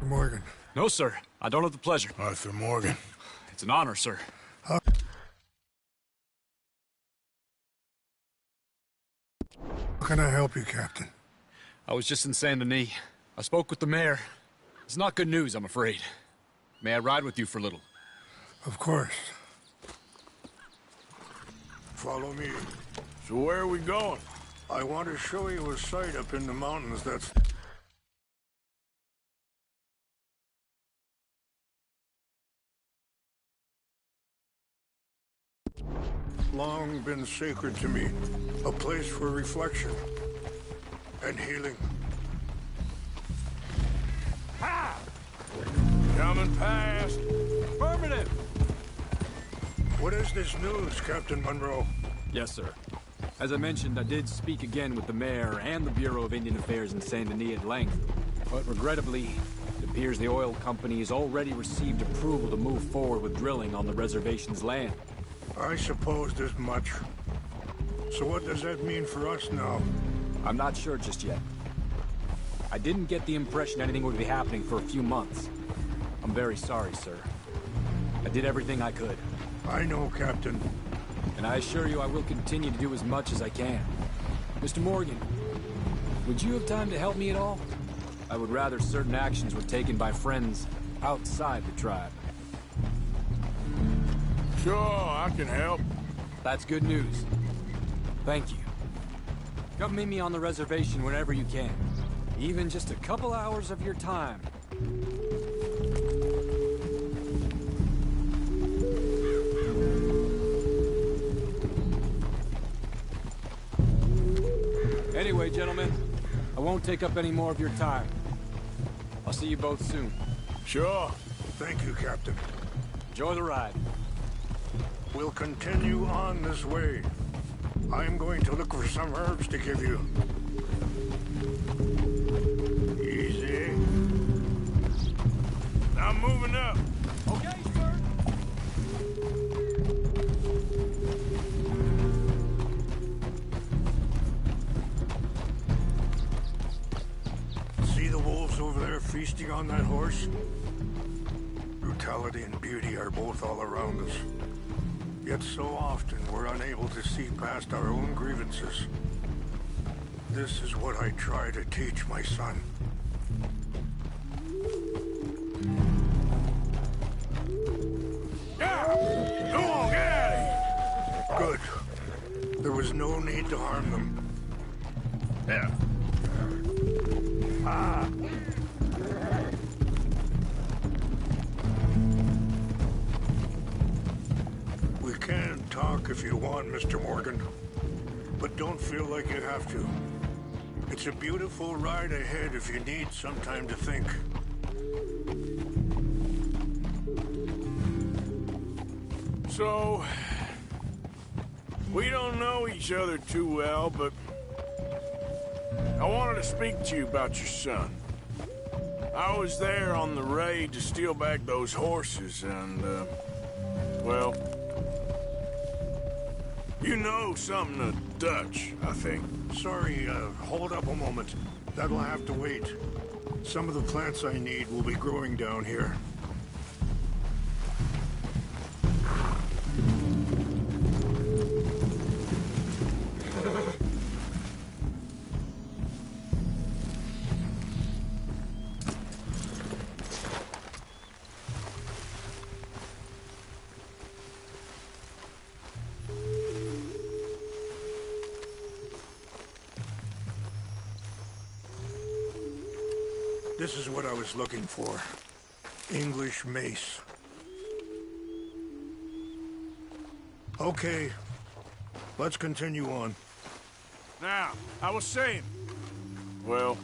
Morgan. No, sir. I don't have the pleasure. Arthur Morgan. It's an honor, sir. How can I help you, Captain? I was just in Saint Denis. I spoke with the mayor. It's not good news, I'm afraid. May I ride with you for a little? Of course. Follow me. So where are we going? I want to show you a site up in the mountains that's long been sacred to me. A place for reflection and healing. Ha! Coming past. Affirmative. What is this news, Captain Monroe? Yes, sir. As I mentioned, I did speak again with the mayor and the Bureau of Indian Affairs in Saint Denis at length. But regrettably, it appears the oil company has already received approval to move forward with drilling on the reservation's land. I supposed as much. So what does that mean for us now? I'm not sure just yet. I didn't get the impression anything would be happening for a few months. I'm very sorry, sir. I did everything I could. I know, Captain. And I assure you I will continue to do as much as I can. Mr. Morgan, would you have time to help me at all? I would rather certain actions were taken by friends outside the tribe. Sure, I can help. That's good news. Thank you. Come meet me on the reservation whenever you can. Even just a couple hours of your time. Anyway, gentlemen, I won't take up any more of your time. I'll see you both soon. Sure. Thank you, Captain. Enjoy the ride. We'll continue on this way. I'm going to look for some herbs to give you. Easy. I'm moving up. Okay, sir. See the wolves over there feasting on that horse? Brutality and beauty are both all around us. Yet so often we're unable to see past our own grievances. This is what I try to teach my son. Yeah! Come on, get out of here! Good. There was no need to harm them. Yeah. Ah! We can talk if you want, Mr. Morgan. But don't feel like you have to. It's a beautiful ride ahead if you need some time to think. So, we don't know each other too well, but I wanted to speak to you about your son. I was there on the raid to steal back those horses, and, well, you know something of Dutch, I think. Sorry, hold up a moment. That'll have to wait. Some of the plants I need will be growing down here. This is what I was looking for. English mace. Okay, let's continue on. Now, I was saying, well,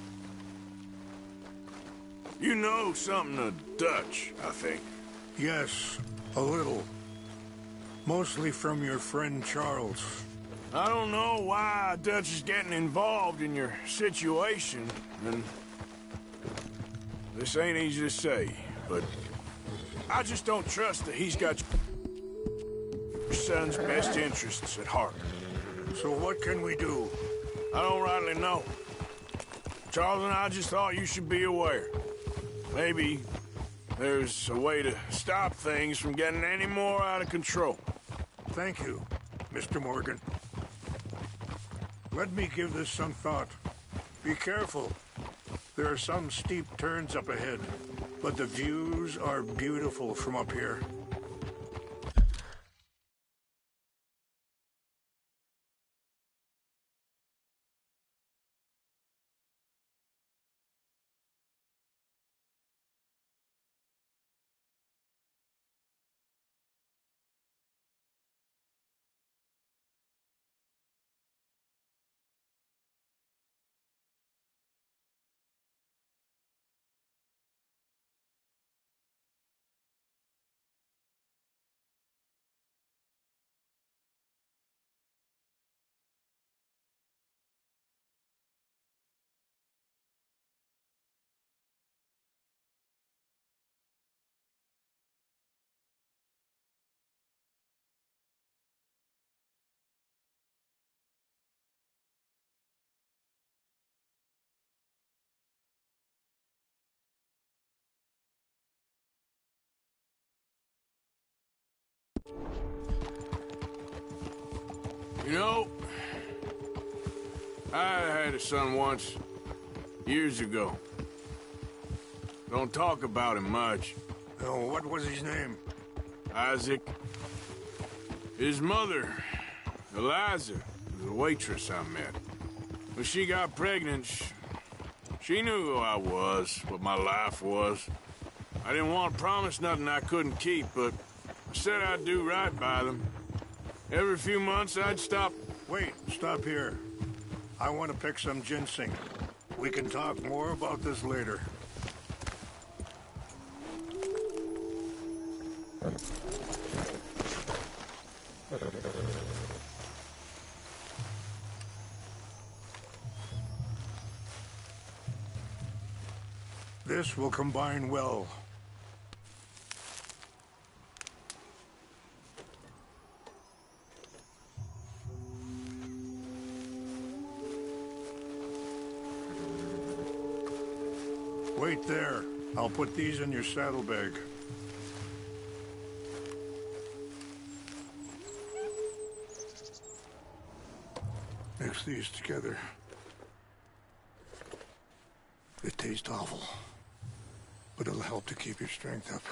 you know something of Dutch, I think. Yes, a little. Mostly from your friend Charles. I don't know why Dutch is getting involved in your situation, and this ain't easy to say, but I just don't trust that he's got your son's best interests at heart. So what can we do? I don't rightly know. Charles and I just thought you should be aware. Maybe there's a way to stop things from getting any more out of control. Thank you, Mr. Morgan. Let me give this some thought. Be careful. There are some steep turns up ahead, but the views are beautiful from up here. You know, I had a son once, years ago. Don't talk about him much. Oh, what was his name? Isaac. His mother, Eliza, was a waitress I met. When she got pregnant, she knew who I was, what my life was. I didn't want to promise nothing I couldn't keep, but I said I'd do right by them. Every few months, I'd stop. Wait, stop here. I want to pick some ginseng. We can talk more about this later. This will combine well. Wait there. I'll put these in your saddlebag. Mix these together. It tastes awful, but it'll help to keep your strength up.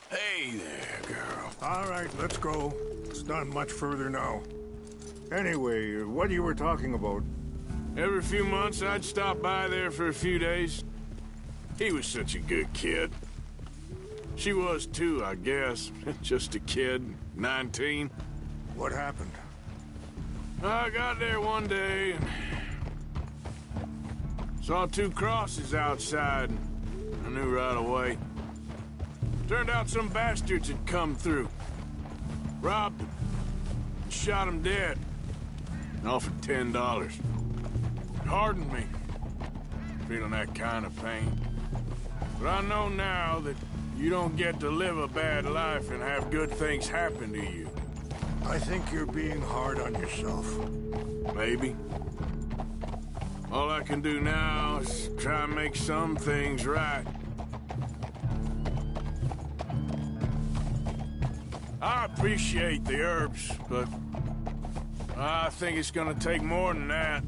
Hey there, girl. All right, let's go. It's not much further now. Anyway, what you were talking about? Every few months, I'd stop by there for a few days. He was such a good kid. She was too, I guess. Just a kid, 19. What happened? I got there one day and saw two crosses outside. I knew right away. Turned out some bastards had come through. Robbed him. Shot him dead. And offered $10. It hardened me. Feeling that kind of pain. But I know now that you don't get to live a bad life and have good things happen to you. I think you're being hard on yourself. Maybe. All I can do now is try and make some things right. I appreciate the herbs, but I think it's gonna take more than that.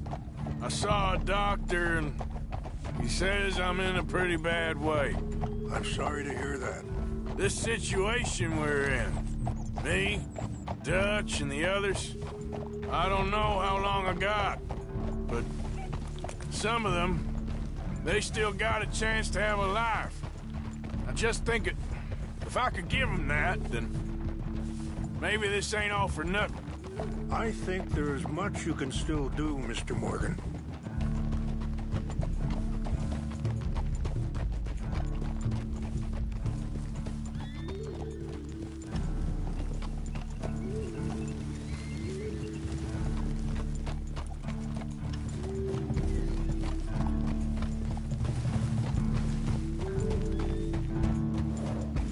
I saw a doctor and he says I'm in a pretty bad way. I'm sorry to hear that. This situation we're in, me, Dutch, and the others, I don't know how long I got, but some of them, they still got a chance to have a life. I just think if I could give them that, then maybe this ain't all for nothing. I think there is much you can still do, Mr. Morgan.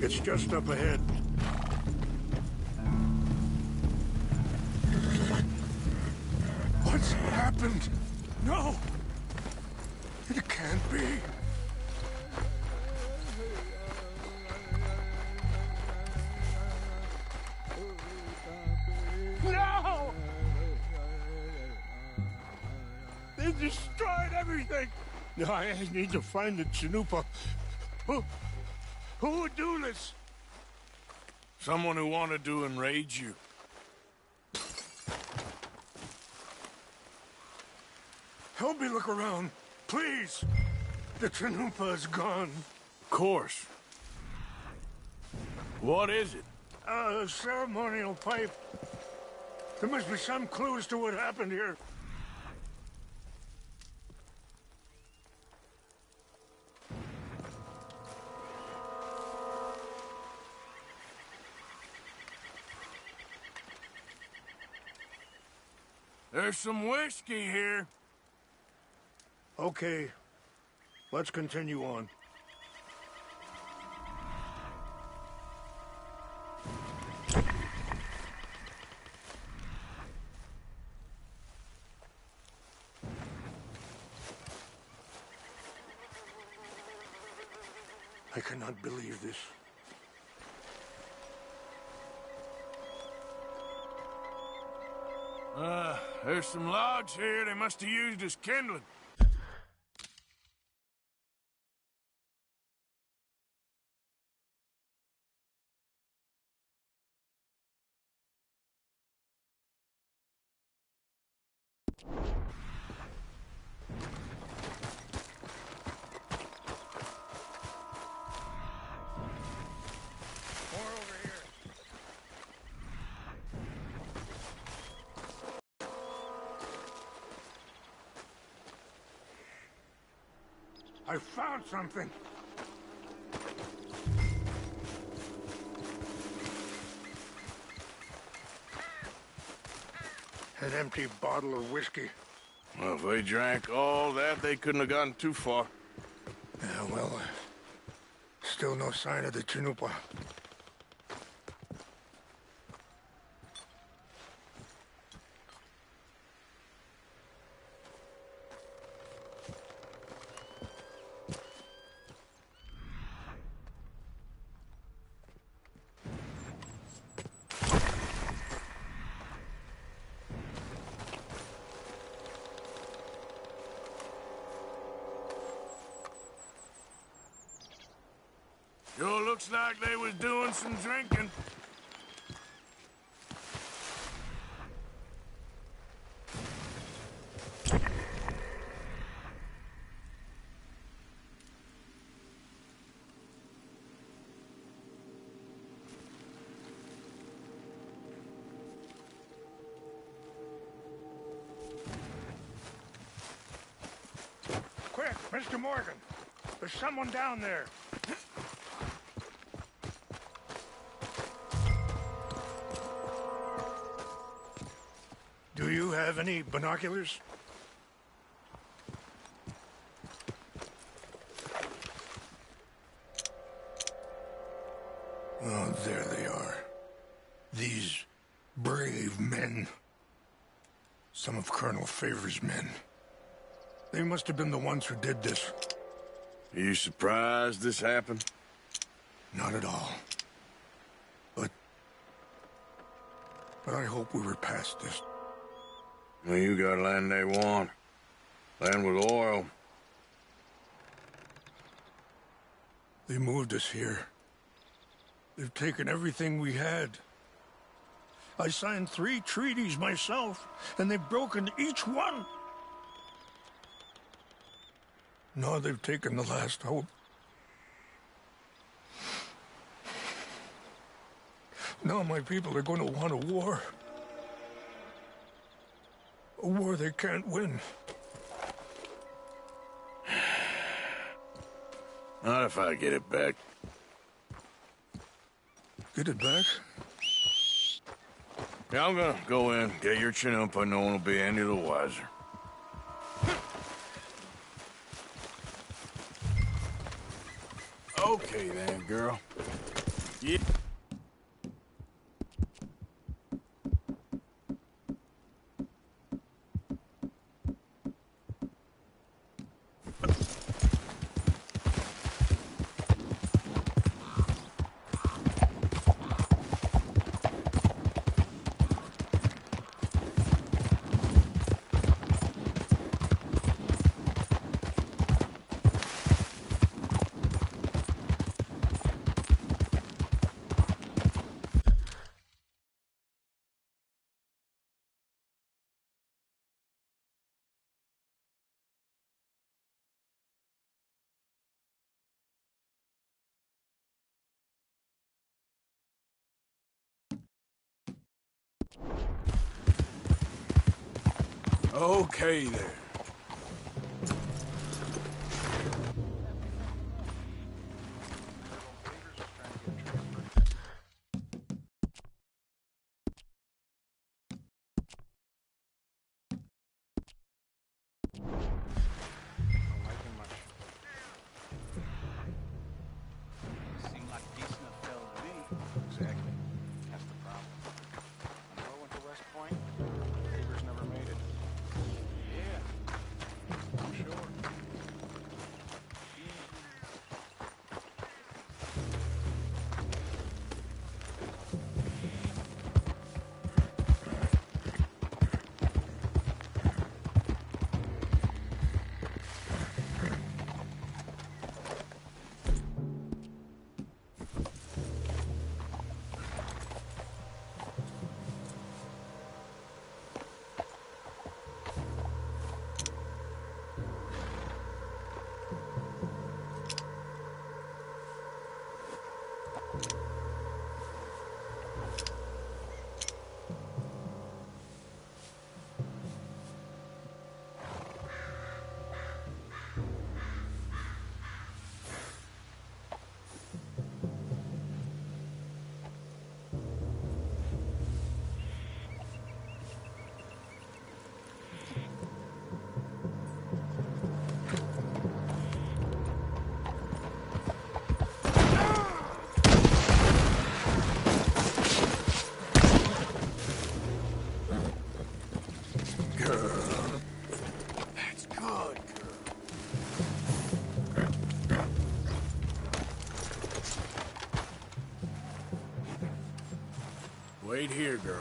It's just up ahead. What's happened? No! It can't be. I need to find the Chanupa. Who would do this? Someone who wanted to enrage you. Help me look around, please. The Chanupa is gone. Of course. What is it? A ceremonial pipe. There must be some clues to what happened here. There's some whiskey here. Okay, let's continue on. I cannot believe this. There's some logs here they must have used as kindling. More over here. I found something. An empty bottle of whiskey. Well, if they drank all that, they couldn't have gotten too far. Yeah, well, still no sign of the Chanupa. Sure looks like they was doing some drinking. Quick, Mr. Morgan. There's someone down there. Do you have any binoculars? Oh, there they are. These brave men. Some of Colonel Favor's men. They must have been the ones who did this. Are you surprised this happened? Not at all. But I hope we were past this. Well, you got land they want. Land with oil. They moved us here. They've taken everything we had. I signed 3 treaties myself, and they've broken each one. Now they've taken the last hope. Now my people are going to want a war. A war they can't win. Not if I get it back. Get it back? Yeah, I'm gonna go in, get your Chanupa, no one will be any the wiser. Okay then, girl. Yeah. Okay, there. Wait here, girl.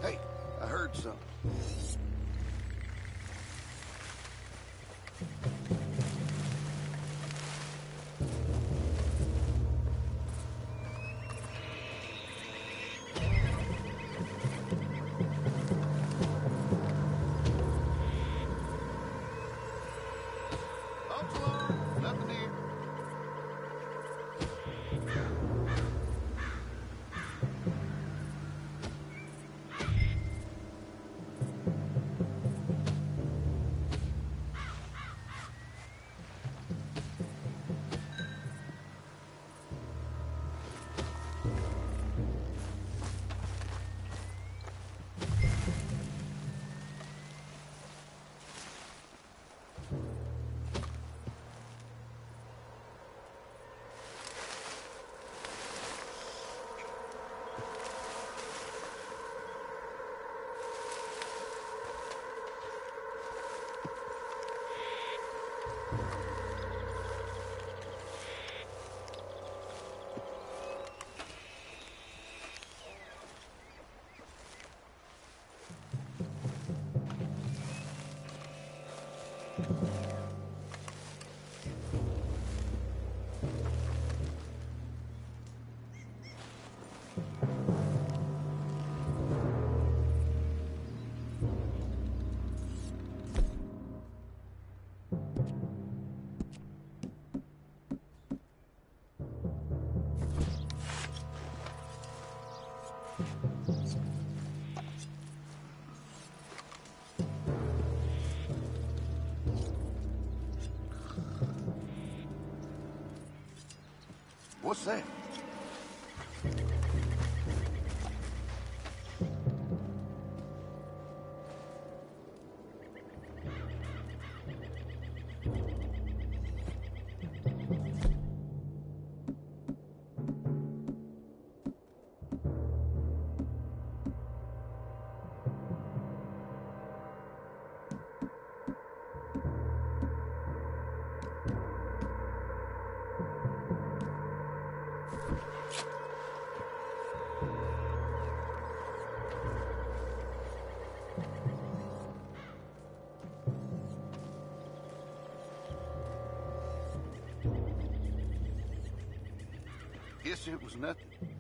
Hey, I heard something. False alarm, nothing here. What's that? Guess it was nothing.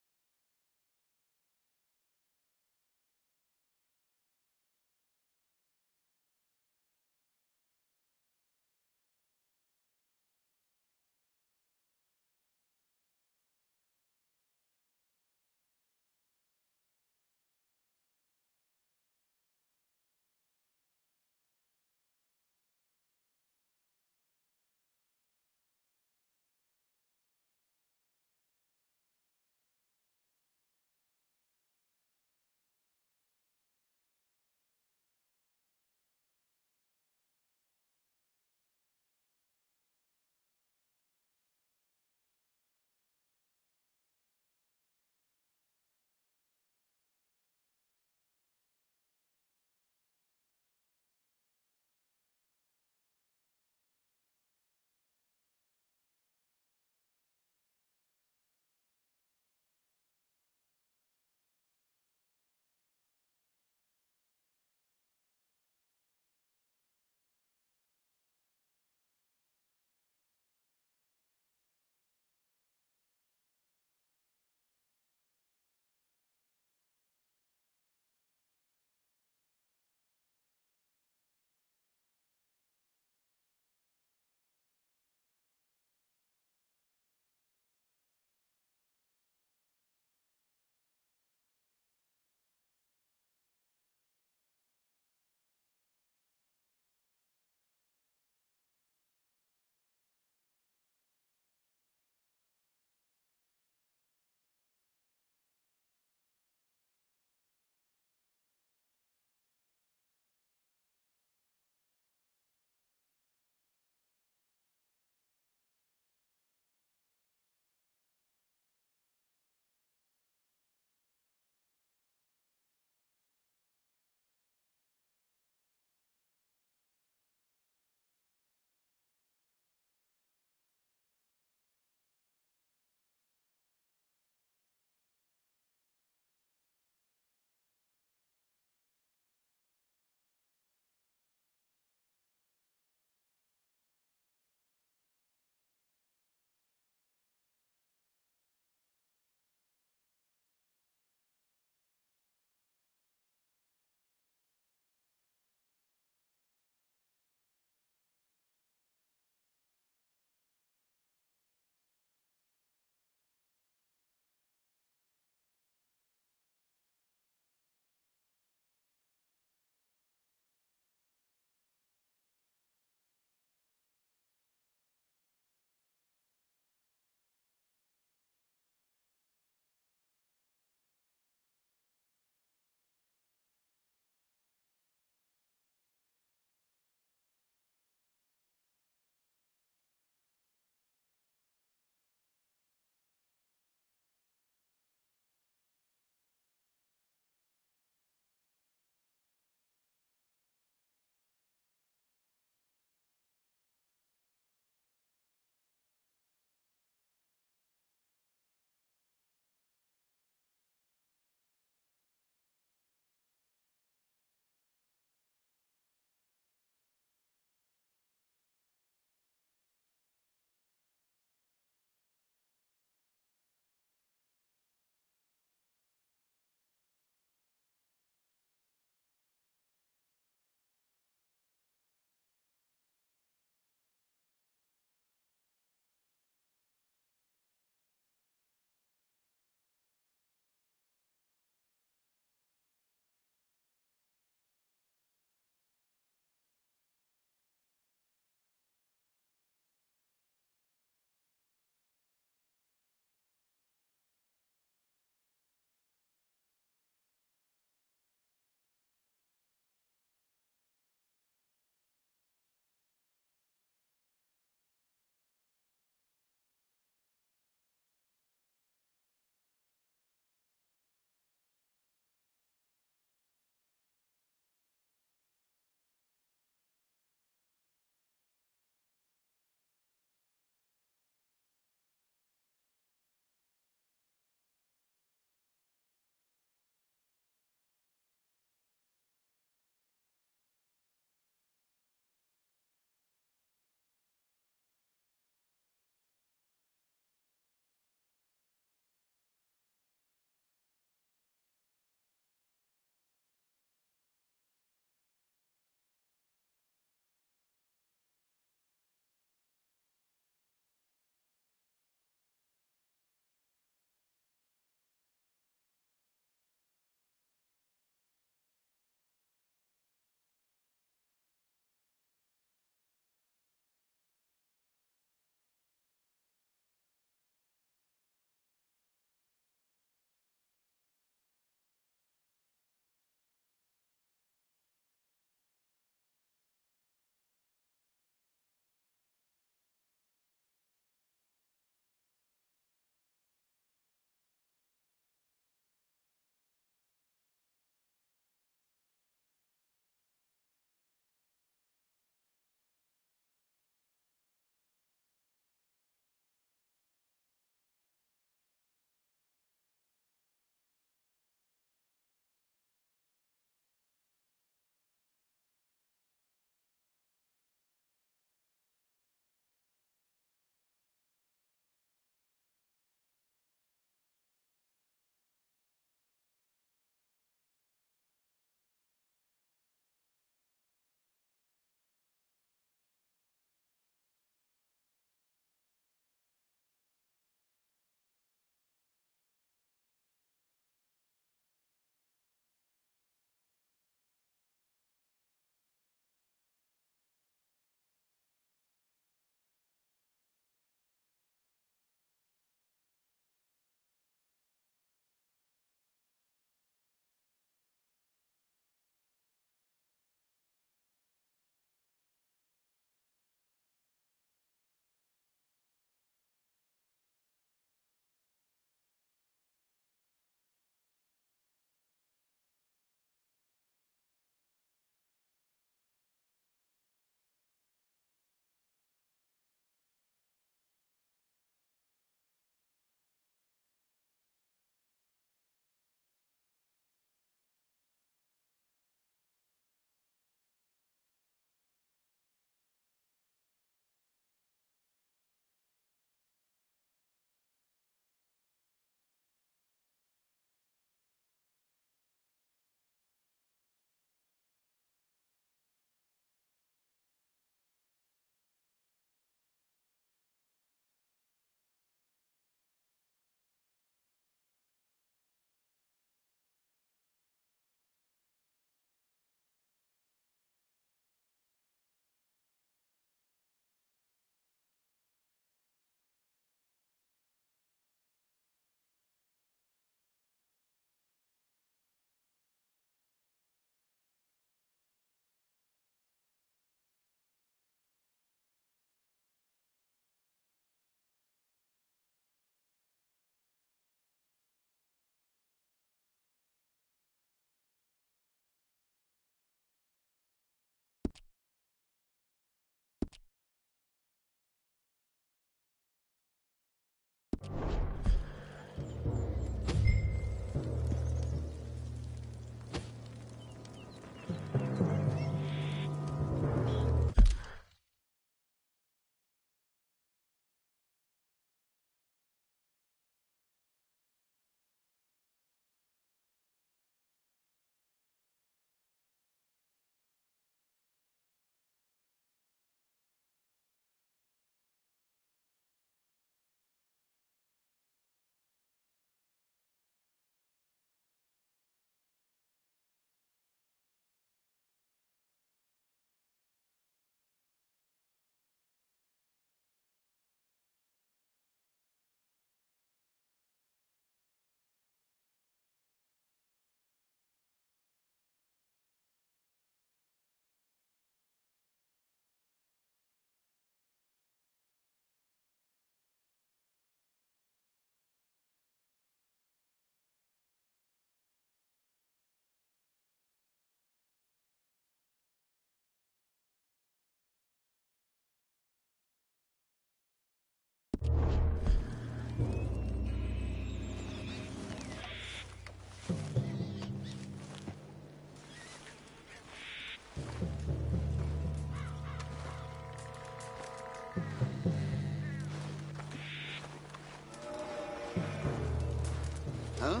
Huh?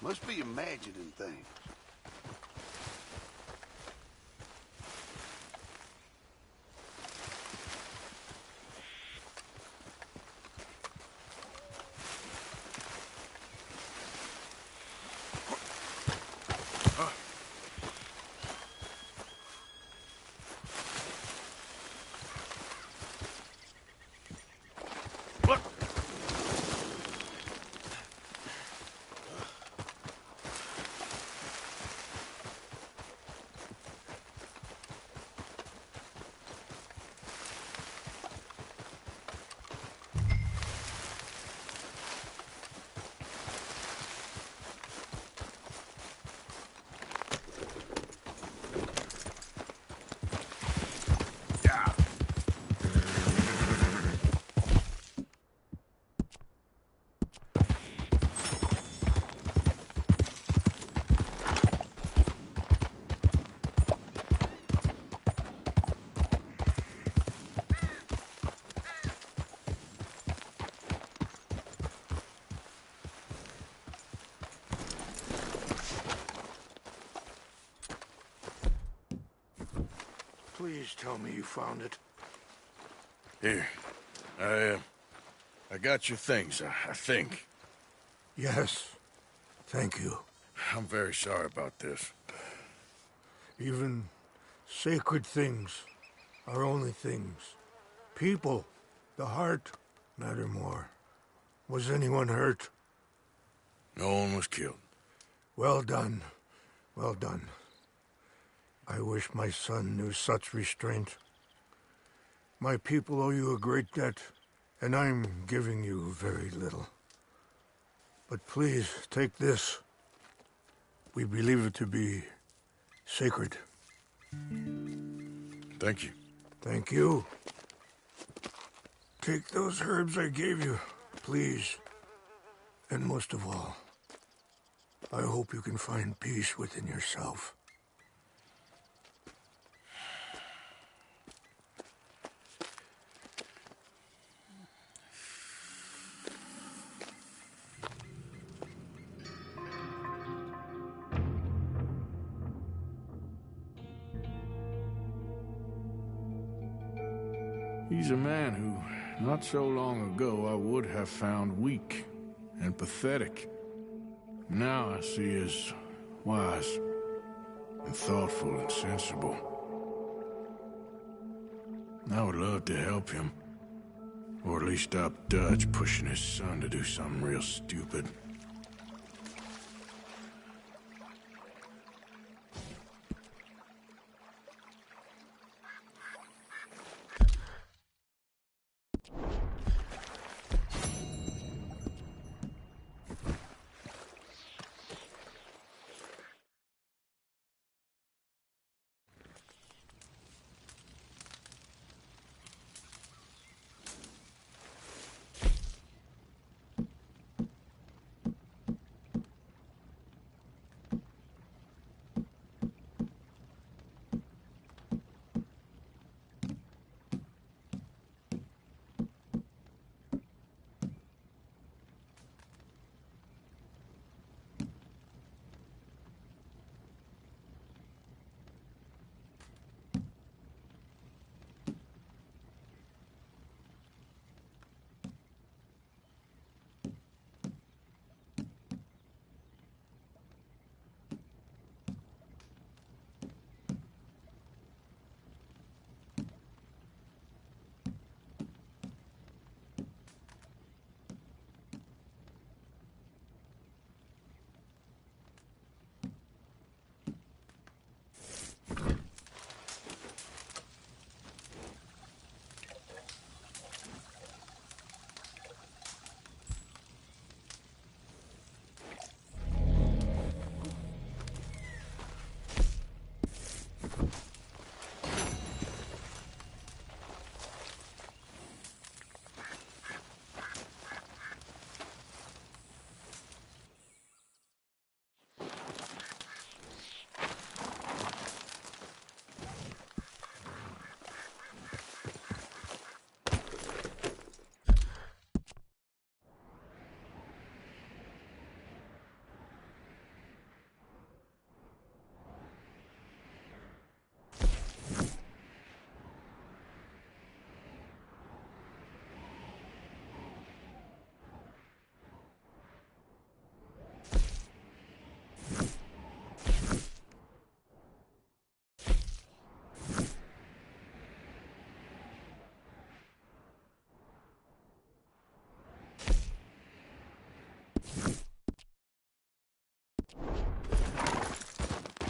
Must be imagining things. Look! Please tell me you found it. Here. I got your things, I think. Yes. Thank you. I'm very sorry about this. Even sacred things are only things. People, the heart, matter more. Was anyone hurt? No one was killed. Well done. Well done. I wish my son knew such restraint. My people owe you a great debt, and I'm giving you very little. But please, take this. We believe it to be sacred. Thank you. Thank you. Take those herbs I gave you, please. And most of all, I hope you can find peace within yourself. He's a man who, not so long ago, I would have found weak and pathetic. Now I see as wise and thoughtful and sensible. I would love to help him, or at least stop Dutch pushing his son to do something real stupid.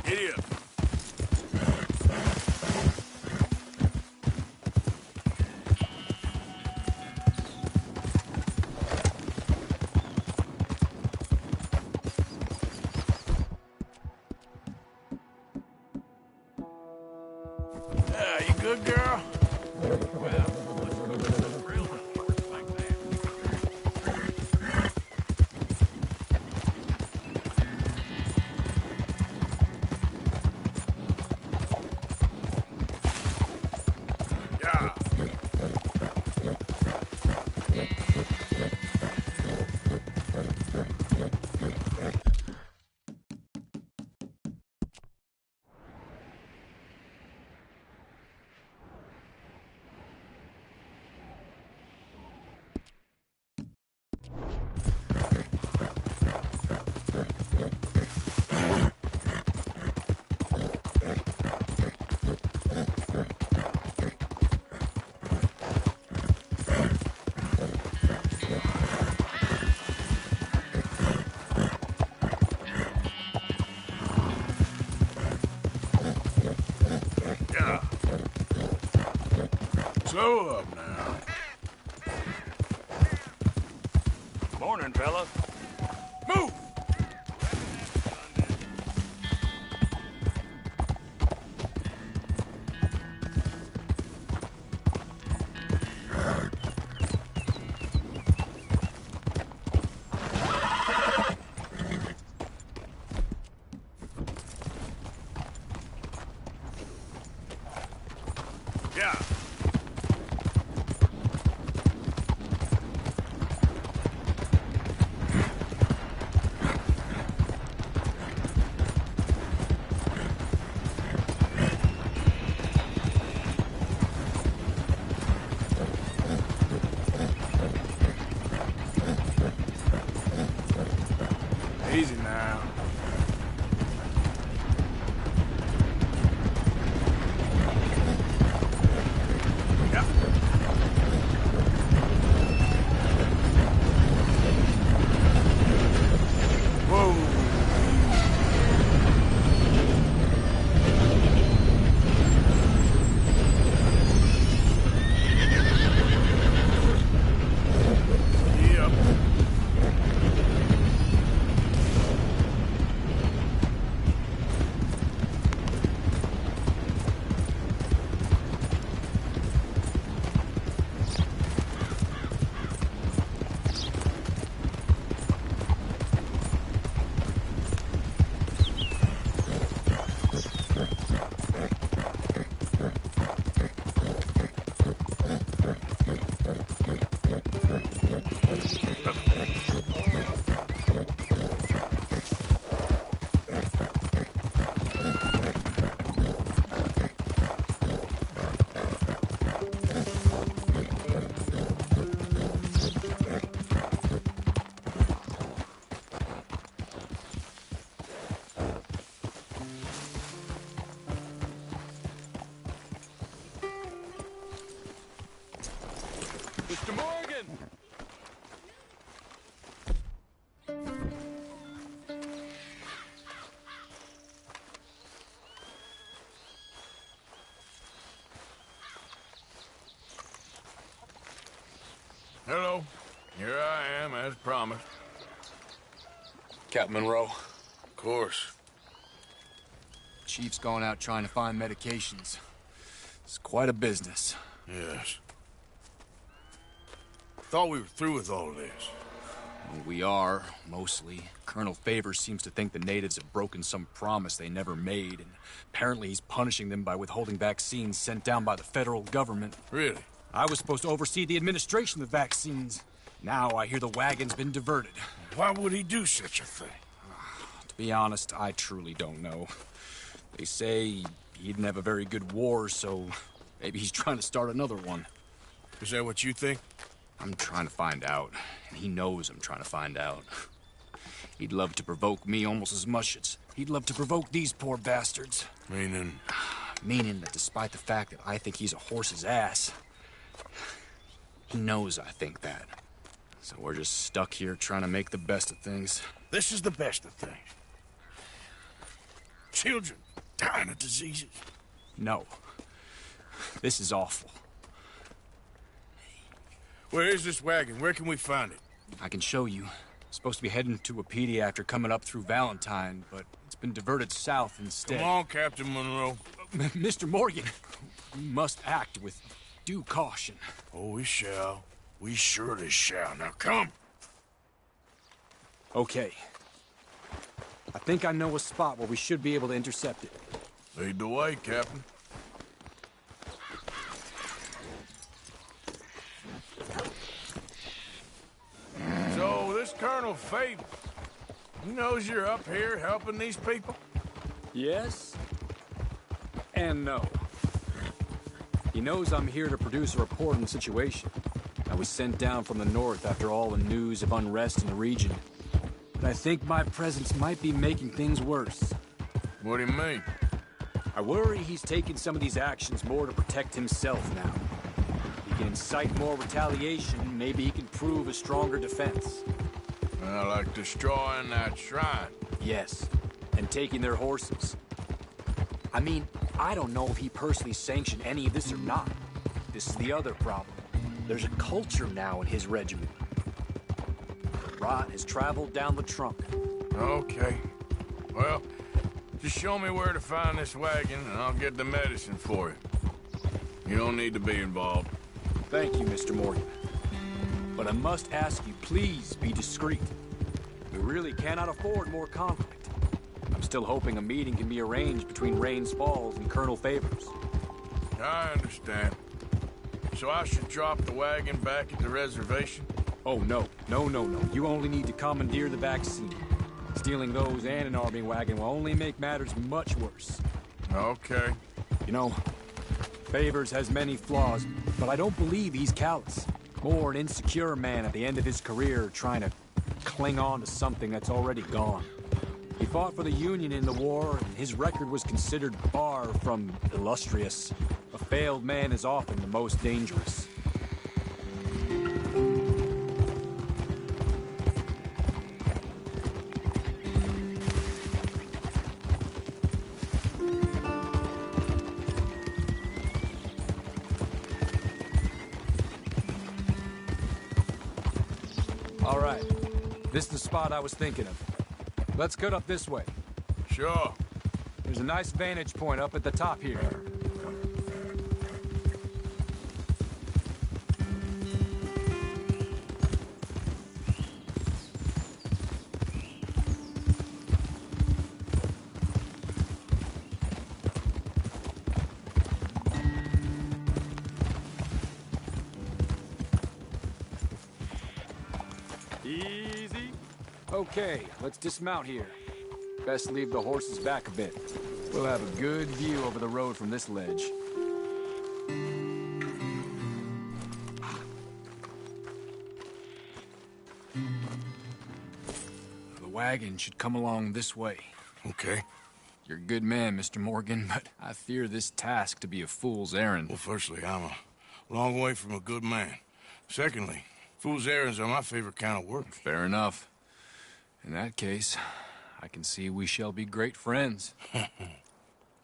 Giddy up. You good, girl? Yeah. Yeah. Slow up now. Morning, fella. Move! Yeah. Easy now. Yeah. Whoa. Yep. Mr. Morgan! Hello. Here I am, as promised. Captain Monroe. Of course. Chief's gone out trying to find medications. It's quite a business. Yes. Thought we were through with all this. We are, mostly. Colonel Favors seems to think the natives have broken some promise they never made, and apparently he's punishing them by withholding vaccines sent down by the federal government. Really? I was supposed to oversee the administration of the vaccines. Now I hear the wagon's been diverted. Why would he do such a thing? To be honest, I truly don't know. They say he didn't have a very good war, so maybe he's trying to start another one. Is that what you think? I'm trying to find out, and he knows I'm trying to find out. He'd love to provoke me almost as much as he'd love to provoke these poor bastards. Meaning? Meaning that despite the fact that I think he's a horse's ass, he knows I think that. So we're just stuck here trying to make the best of things. This is the best of things. children dying of diseases. No. This is awful. Where is this wagon? Where can we find it? I can show you. Supposed to be heading to a PD after coming up through Valentine, but it's been diverted south instead. Come on, Captain Monroe. Mr. Morgan, we must act with due caution. Oh, we shall. We surely shall. Now come. Okay. I think I know a spot where we should be able to intercept it. Lead the way, Captain. So, this Colonel Faber, he knows you're up here helping these people? Yes and no. He knows I'm here to produce a report on the situation. I was sent down from the north after all the news of unrest in the region. But I think my presence might be making things worse. What do you mean? I worry he's taking some of these actions more to protect himself now. He can incite more retaliation, maybe he can prove a stronger defense. Like destroying that shrine. Yes, and taking their horses. I mean, I don't know if he personally sanctioned any of this or not. This is the other problem. There's a culture now in his regiment. Rot has traveled down the trunk. Okay. Well, just show me where to find this wagon, and I'll get the medicine for you. You don't need to be involved. Thank you, Mr. Morgan. But I must ask you, please be discreet. We really cannot afford more conflict. I'm still hoping a meeting can be arranged between Rains Falls and Colonel Favors. I understand. So I should drop the wagon back at the reservation? Oh, no. No. You only need to commandeer the vaccine. Stealing those and an army wagon will only make matters much worse. Okay. You know, Favors has many flaws, but I don't believe he's callous. More an insecure man at the end of his career trying to cling on to something that's already gone. He fought for the Union in the war, and his record was considered far from illustrious. A failed man is often the most dangerous. All right. This is the spot I was thinking of. Let's cut up this way. Sure. There's a nice vantage point up at the top here. Easy. Okay, let's dismount here. Best leave the horses back a bit. We'll have a good view over the road from this ledge. The wagon should come along this way. Okay. You're a good man, Mr. Morgan, but I fear this task to be a fool's errand. Well, firstly, I'm a long way from a good man. Secondly, fool's errands are my favorite kind of work. Fair enough. In that case, I can see we shall be great friends.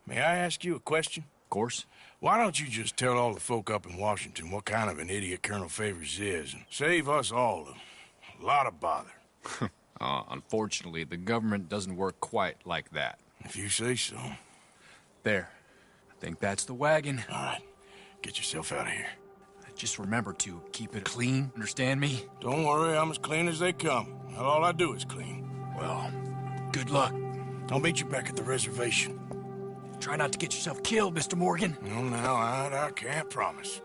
May I ask you a question? Of course. Why don't you just tell all the folk up in Washington what kind of an idiot Colonel Favors is, and save us all a lot of bother? Unfortunately, the government doesn't work quite like that. If you say so. There. I think that's the wagon. All right. Get yourself out of here. Just remember to keep it clean, understand me? Don't worry, I'm as clean as they come. Not all I do is clean. Well, good luck. I'll meet you back at the reservation. Try not to get yourself killed, Mr. Morgan. No, now, I can't promise.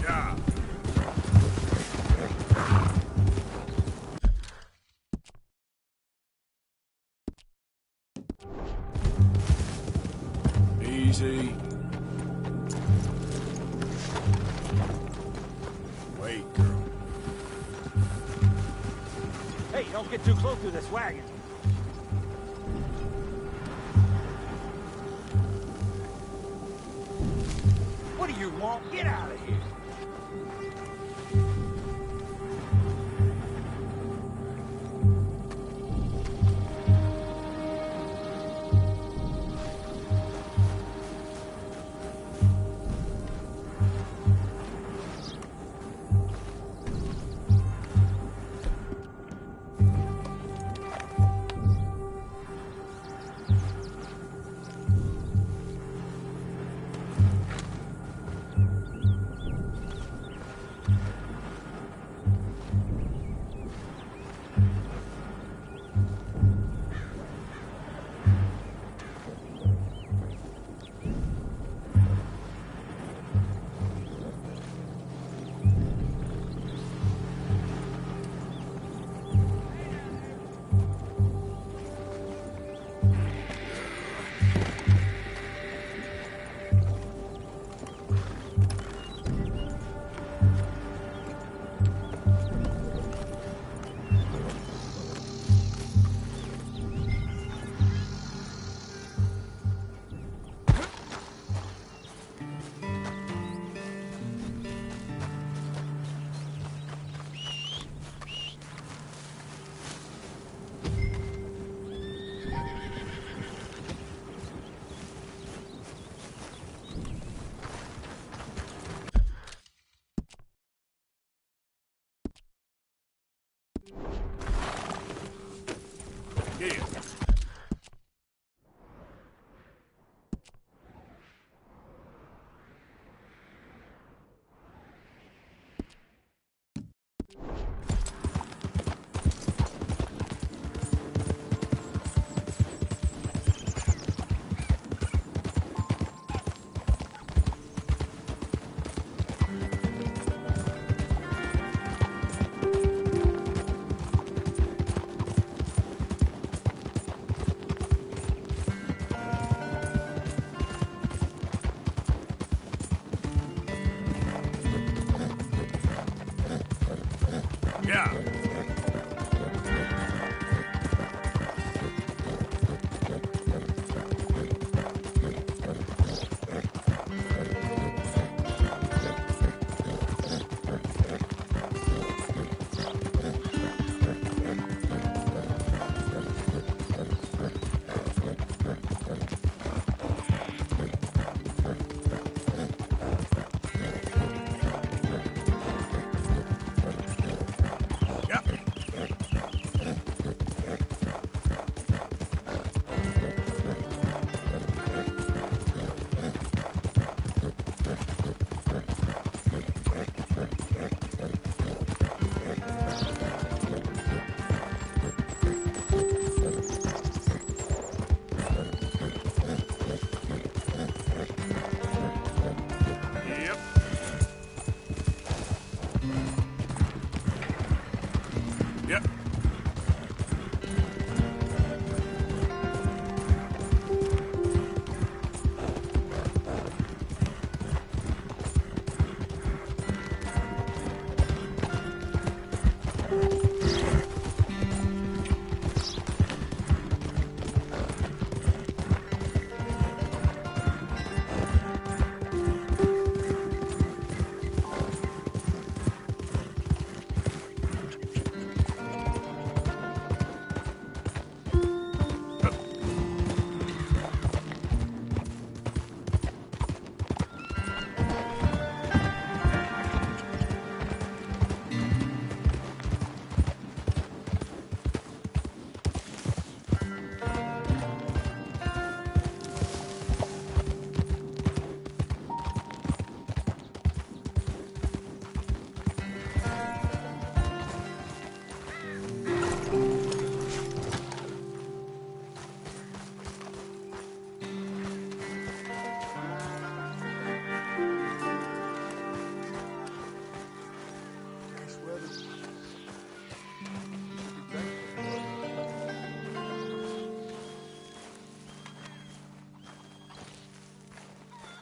Yeah. Easy. Wait, girl. Hey, don't get too close to this wagon. What do you want? Get out of here.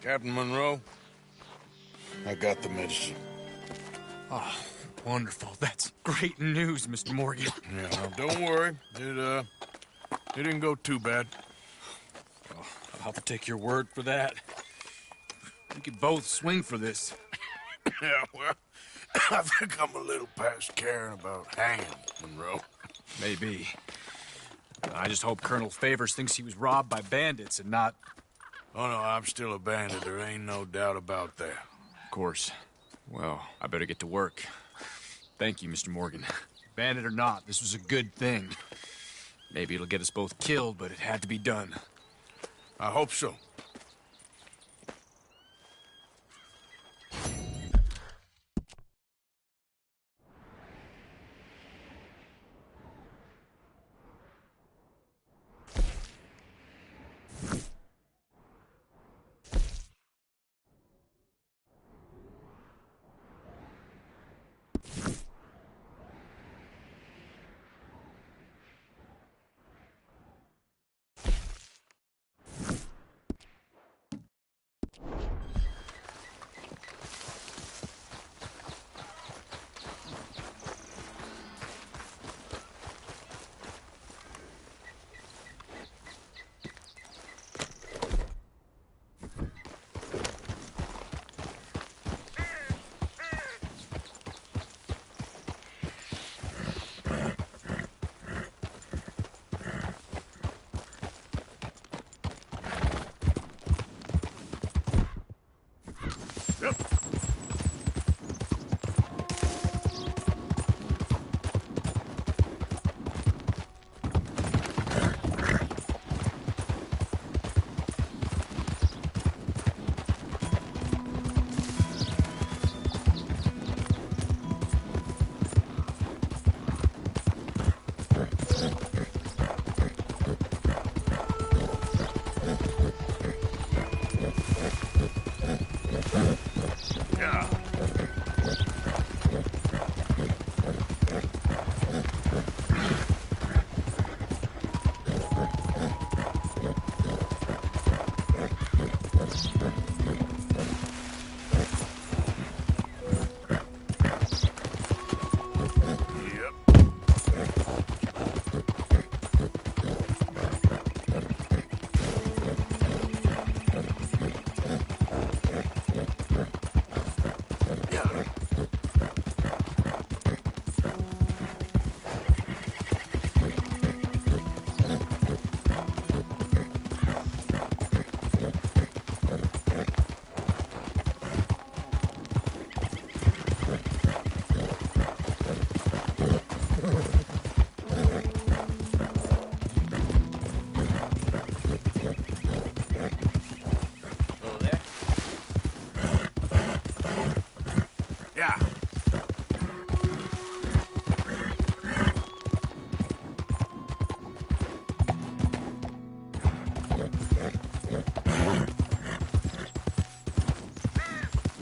Captain Monroe, I got the medicine. Oh, wonderful. That's great news, Mr. Morgan. Yeah, well, don't worry. It didn't go too bad. Well, I'll have to take your word for that. We could both swing for this. Yeah, well, I think I'm a little past caring about hanging, Monroe. Maybe. I just hope Colonel Favors thinks he was robbed by bandits and not... Oh, no, I'm still a bandit. There ain't no doubt about that. Of course. Well, I better get to work. Thank you, Mr. Morgan. Bandit or not, this was a good thing. Maybe it'll get us both killed, but it had to be done. I hope so.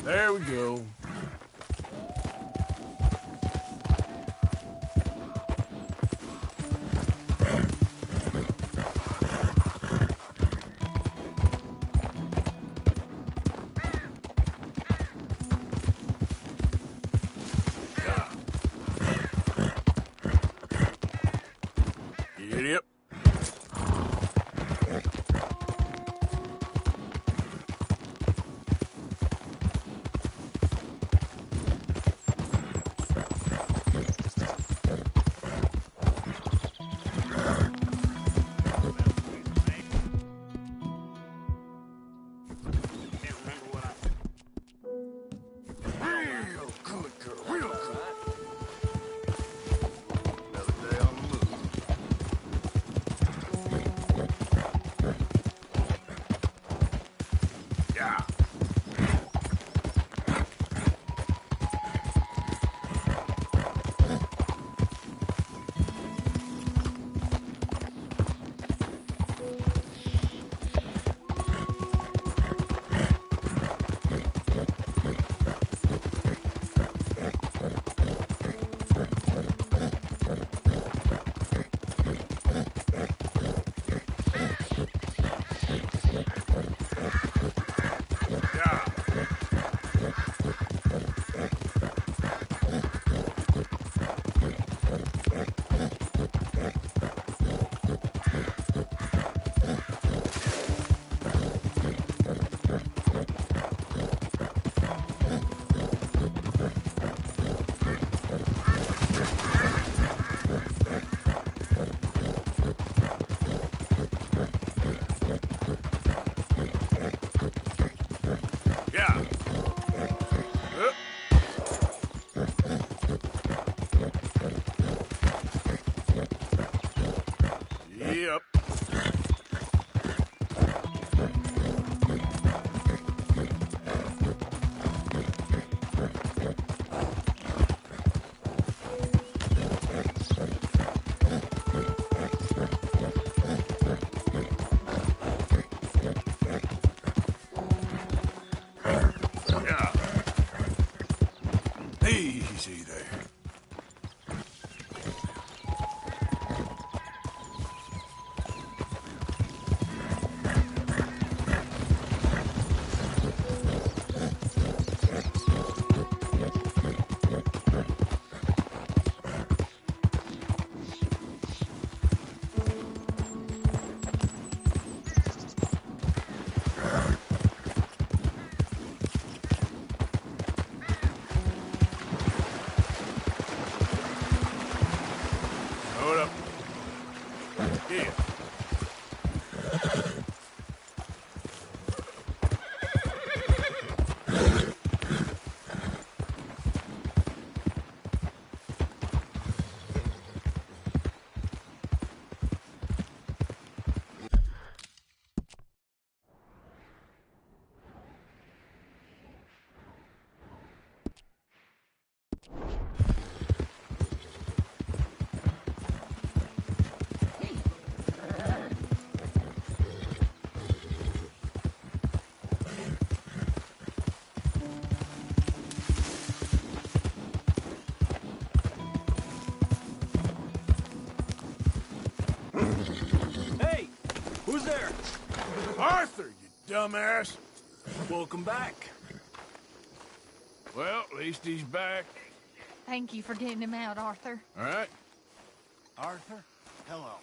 There we go. Yep. there! Arthur, you dumbass! Welcome back. Well, at least he's back. Thank you for getting him out, Arthur. All right. Arthur, hello.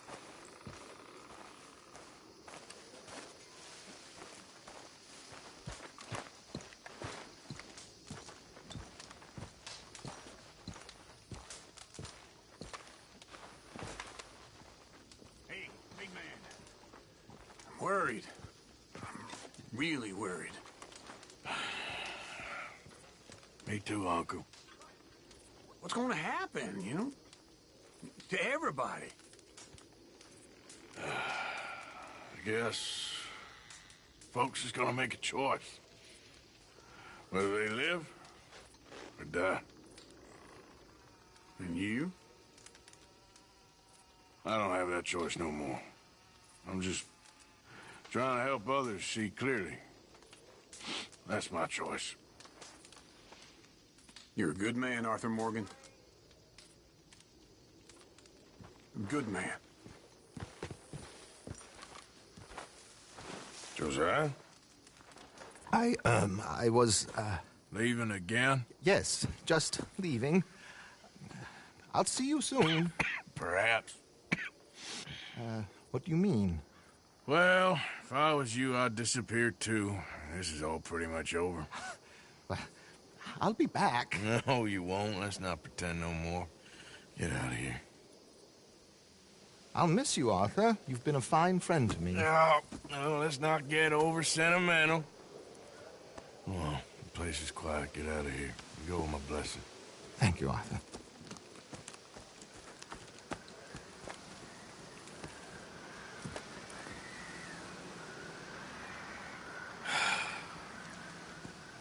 Hey, big man. I'm worried. I'm really worried. Me too, Uncle. What's going to happen, you know? To everybody. I guess folks is gonna make a choice. Whether they live or die. And you? I don't have that choice no more. I'm just trying to help others see clearly. That's my choice. You're a good man, Arthur Morgan. A good man. Josiah? I was, Leaving again? yes, just leaving. I'll see you soon. Perhaps. What do you mean? Well, if I was you, I'd disappear too. This is all pretty much over. Well, I'll be back. No, you won't. Let's not pretend no more. Get out of here. I'll miss you, Arthur. You've been a fine friend to me. No, let's not get over sentimental. Come on, the place is quiet. Get out of here. You go with my blessing. Thank you, Arthur.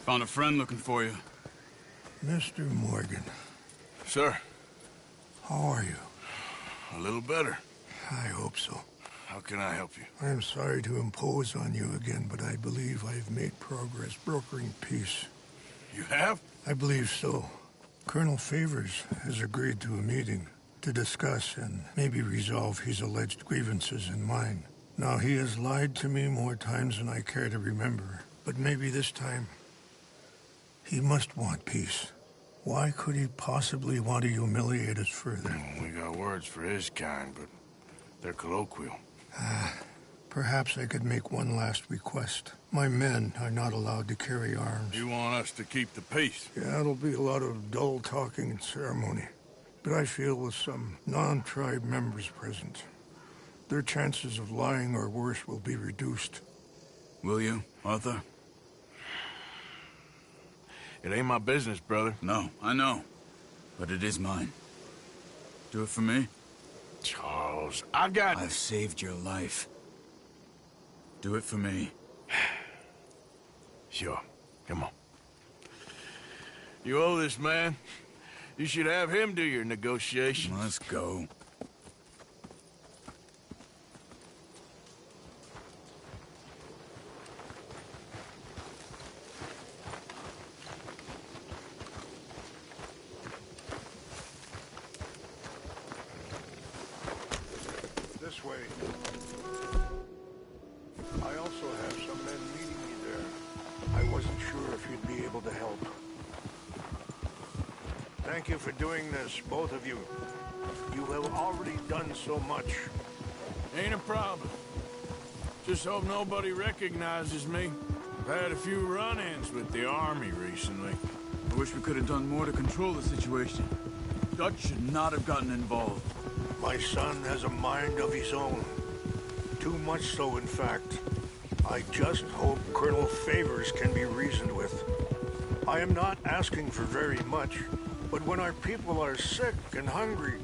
Found a friend looking for you. Mr. Morgan, Sir, how are you? a little better. I hope so. How can I help you? I'm sorry to impose on you again, but I believe I've made progress brokering peace. You have? I believe so. Colonel Favors has agreed to a meeting to discuss and maybe resolve his alleged grievances and mine. Now, he has lied to me more times than I care to remember, but maybe this time he must want peace. Why could he possibly want to humiliate us further? We got words for his kind, but they're colloquial. Perhaps I could make one last request. My men are not allowed to carry arms. You want us to keep the peace? Yeah, it'll be a lot of dull talking and ceremony. But I feel with some non-tribe members present, their chances of lying or worse will be reduced. Will you, Arthur? It ain't my business, brother. No, I know. But it is mine. Do it for me? Charles, I got... I've saved your life. Do it for me. Sure. Come on. You owe this man. You should have him do your negotiations. Let's go. This way. I also have some men meeting me there. I wasn't sure if you'd be able to help. Thank you for doing this, both of you. You have already done so much. Ain't a problem. Just hope nobody recognizes me. I've had a few run-ins with the army recently. I wish we could have done more to control the situation. Dutch should not have gotten involved. My son has a mind of his own. Too much so, in fact. I just hope Colonel Favors can be reasoned with. I am not asking for very much, but when our people are sick and hungry,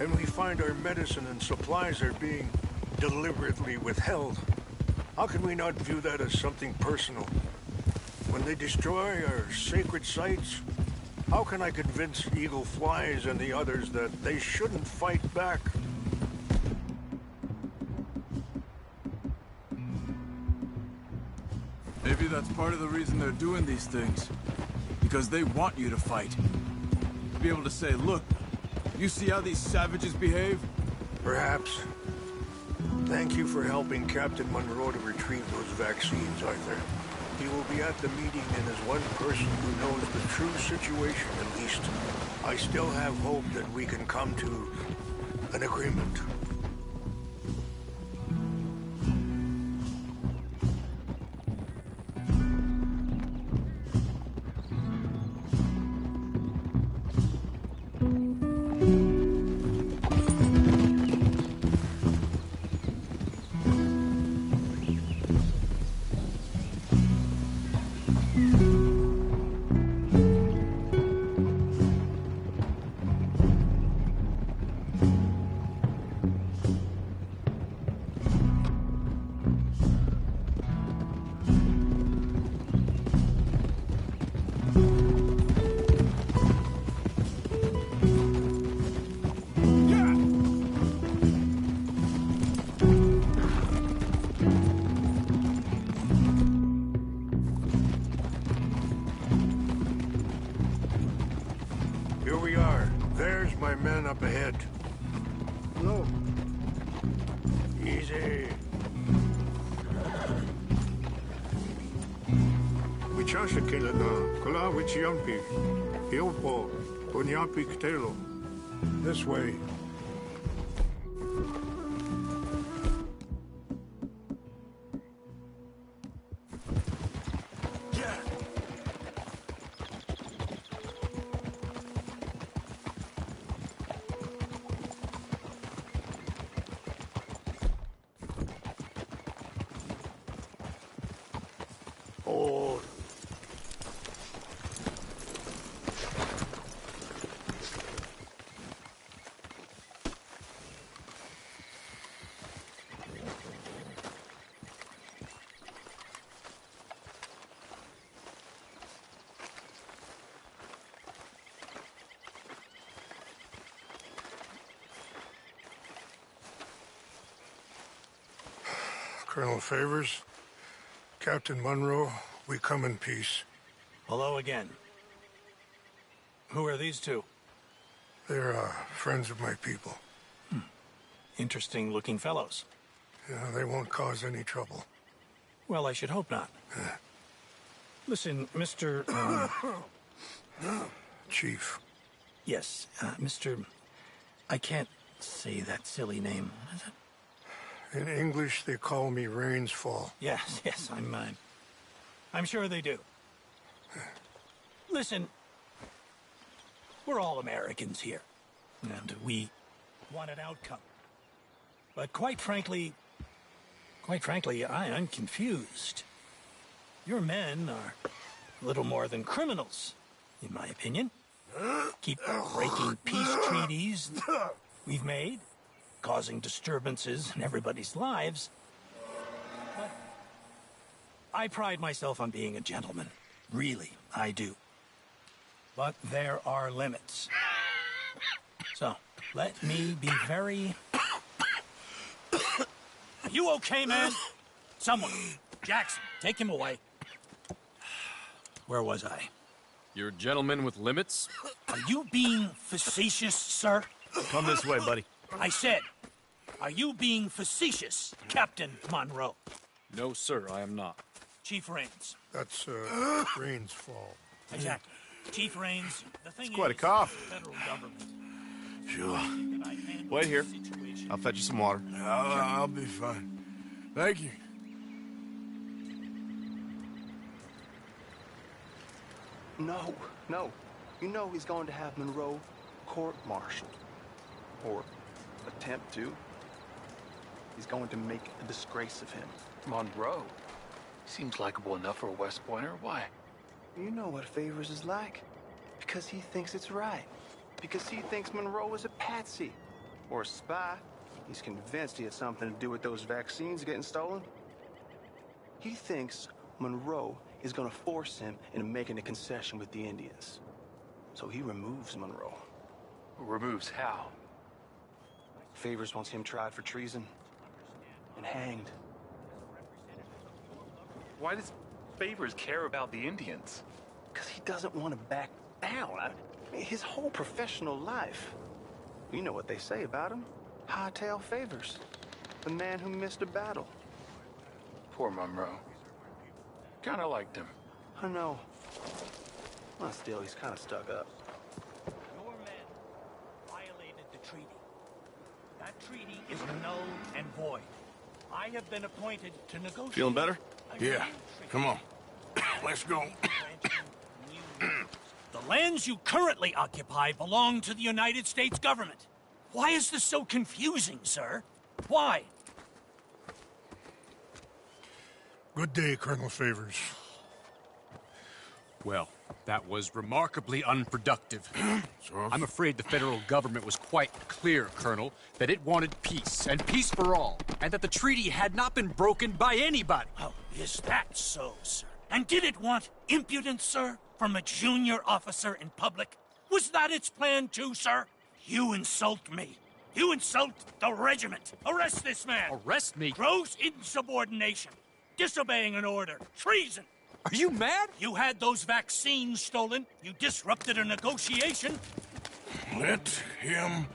and we find our medicine and supplies are being deliberately withheld, how can we not view that as something personal? When they destroy our sacred sites, how can I convince Eagle Flies and the others that they shouldn't fight back? Maybe that's part of the reason they're doing these things. Because they want you to fight. To be able to say, look, you see how these savages behave? Perhaps. Thank you for helping Captain Monroe to retrieve those vaccines, Arthur. He will be at the meeting, and as one person who knows the true situation, at least, I still have hope that we can come to an agreement. Here we are. There's my men up ahead. No. Easy. Wichasha Kelana, Kola Wichiampi, Hiopo, Ponyapi Ktelo. This way. Oh. Colonel Favors, Captain Monroe, we come in peace. Hello again. Who are these two? They're friends of my people. Interesting looking fellows. Yeah, they won't cause any trouble. Well, I should hope not. Listen, Mr. Chief. Yes, Mr. I can't say that silly name. What is it? In English, they call me Rainsfall. Yes, I'm sure they do. Listen, we're all Americans here, and we want an outcome. But quite frankly, I'm confused. Your men are little more than criminals, in my opinion. Keep breaking peace treaties we've made, causing disturbances in everybody's lives. But I pride myself on being a gentleman. Really, I do. But there are limits. So, let me be very... Are you okay, man? Someone. Jackson, take him away. Where was I? You're a gentleman with limits? Are you being facetious, sir? Come this way, buddy. I said, are you being facetious, Captain Monroe? No, sir, I am not. Chief Raines. That's, Rainsfall. Exactly. Chief Raines, the thing It's quite a is, cough. the federal government. Sure. Wait here. I'll fetch you some water. I'll be fine. Thank you. No. You know he's going to have Monroe court-martialed. Or attempt to. He's going to make a disgrace of him. Monroe? Seems likable enough for a West Pointer. Why? You know what Favors is like. Because he thinks it's right. Because he thinks Monroe is a patsy. Or a spy. He's convinced he had something to do with those vaccines getting stolen. He thinks Monroe is gonna force him into making a concession with the Indians. So he removes Monroe. Removes how? Favors wants him tried for treason and hanged. Why does Favors care about the Indians? Because he doesn't want to back down. His whole professional life. You know what they say about him. Hightail Favors. the man who missed a battle. Poor Monroe. Kinda liked him. I know. Well, still, he's kind of stuck up. Your men violated the treaty. That treaty is null and void. I have been appointed to negotiate. Feeling better? Yeah. Come on. Let's go. The lands you currently occupy belong to the United States government. Why is this so confusing, sir? Why? Good day, Colonel Favors. Well, that was remarkably unproductive. I'm afraid the federal government was quite clear, Colonel, that it wanted peace, and peace for all, and that the treaty had not been broken by anybody. Oh, is that so, sir? And did it want impudence, sir, from a junior officer in public? Was that its plan too, sir? You insult me. You insult the regiment. Arrest this man. Arrest me? Gross insubordination. Disobeying an order. Treason. Are you mad? You had those vaccines stolen. You disrupted a negotiation. Let him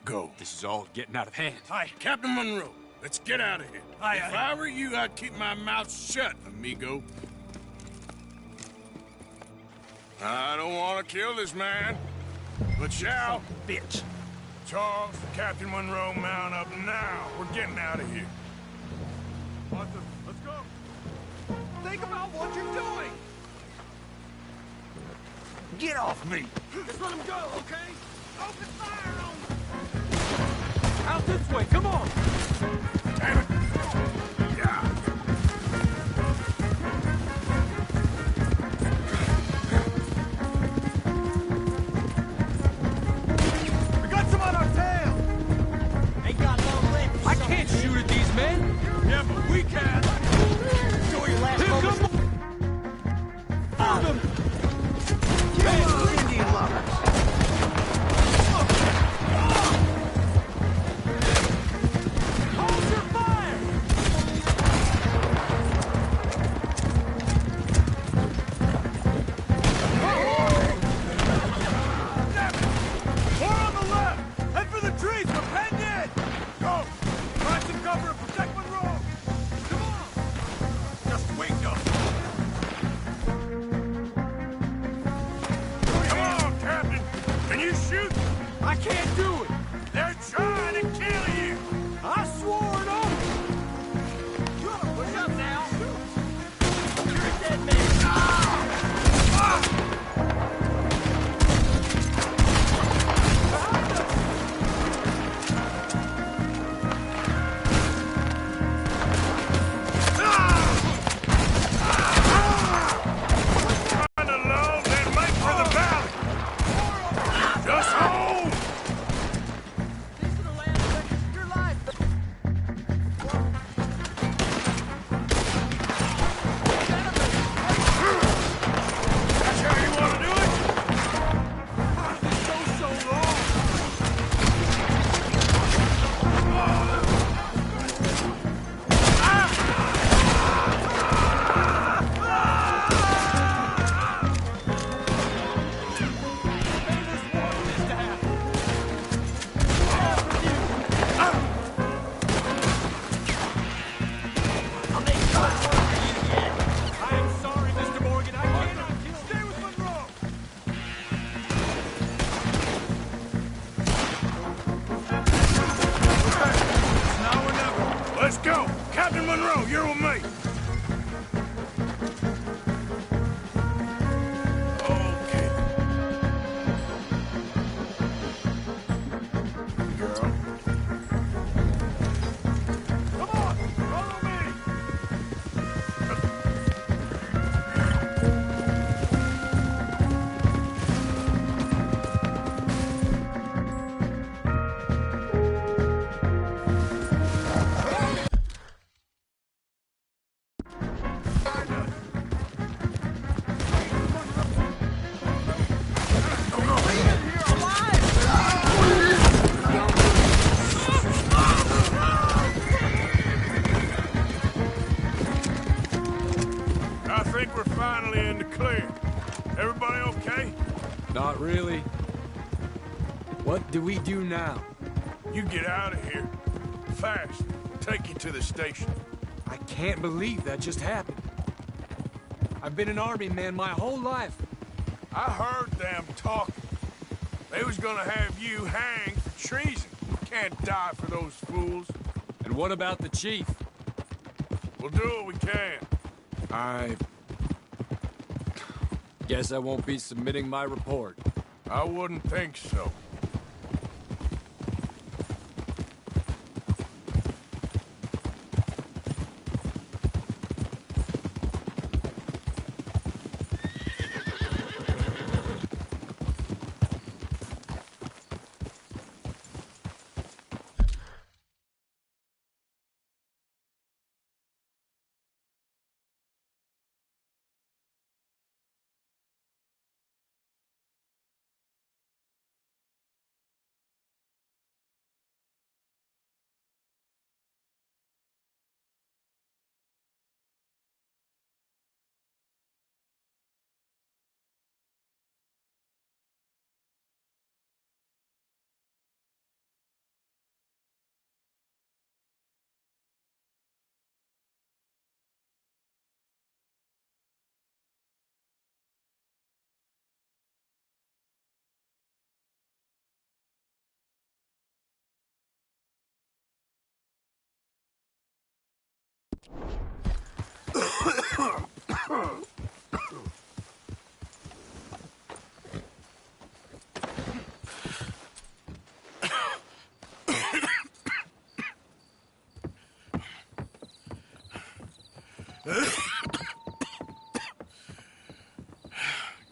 go. This is all getting out of hand. Captain Monroe, let's get out of here. If I were you, I'd keep my mouth shut, amigo. I don't want to kill this man, but shall. Bitch. Charles, Captain Monroe, mount up now. We're getting out of here. Arthur, let's go. Think about what you're doing. Get off me. Just let him go, okay? Open fire on him. Out this way, come on. Damn it. Yeah. We got some on our tail. They got long legs. I can't shoot at these men. Yeah, but we can. Enjoy your last moments. Them. Indian lovers. Hold your fire. More on the left. Head for the trees. We're penned in. Go. Find some cover and protect Monroe. Come on. Just wake up. Come on, Captain. Can you shoot? I can't do it. They're trying to kill you. I swore it off. You ought to push up now. You're a dead man. Find a low, then make for the valley. Just hold. These are the lands that your life. That's how you want to do it? This goes so long. I am sorry, Mr. Morgan. I cannot kill. Stay with Monroe. It's now or never. Let's go. Captain Monroe, you're with me. Okay. Girl. Come on, follow me. I think we're finally in the clear. Everybody okay? Not really. What do we do now? You get out of here. Fast. take you to the station. I can't believe that just happened. I've been an army man my whole life. I heard them talking. They was gonna have you hanged for treason. Can't die for those fools. And what about the chief? We'll do what we can. I guess I won't be submitting my report. I wouldn't think so.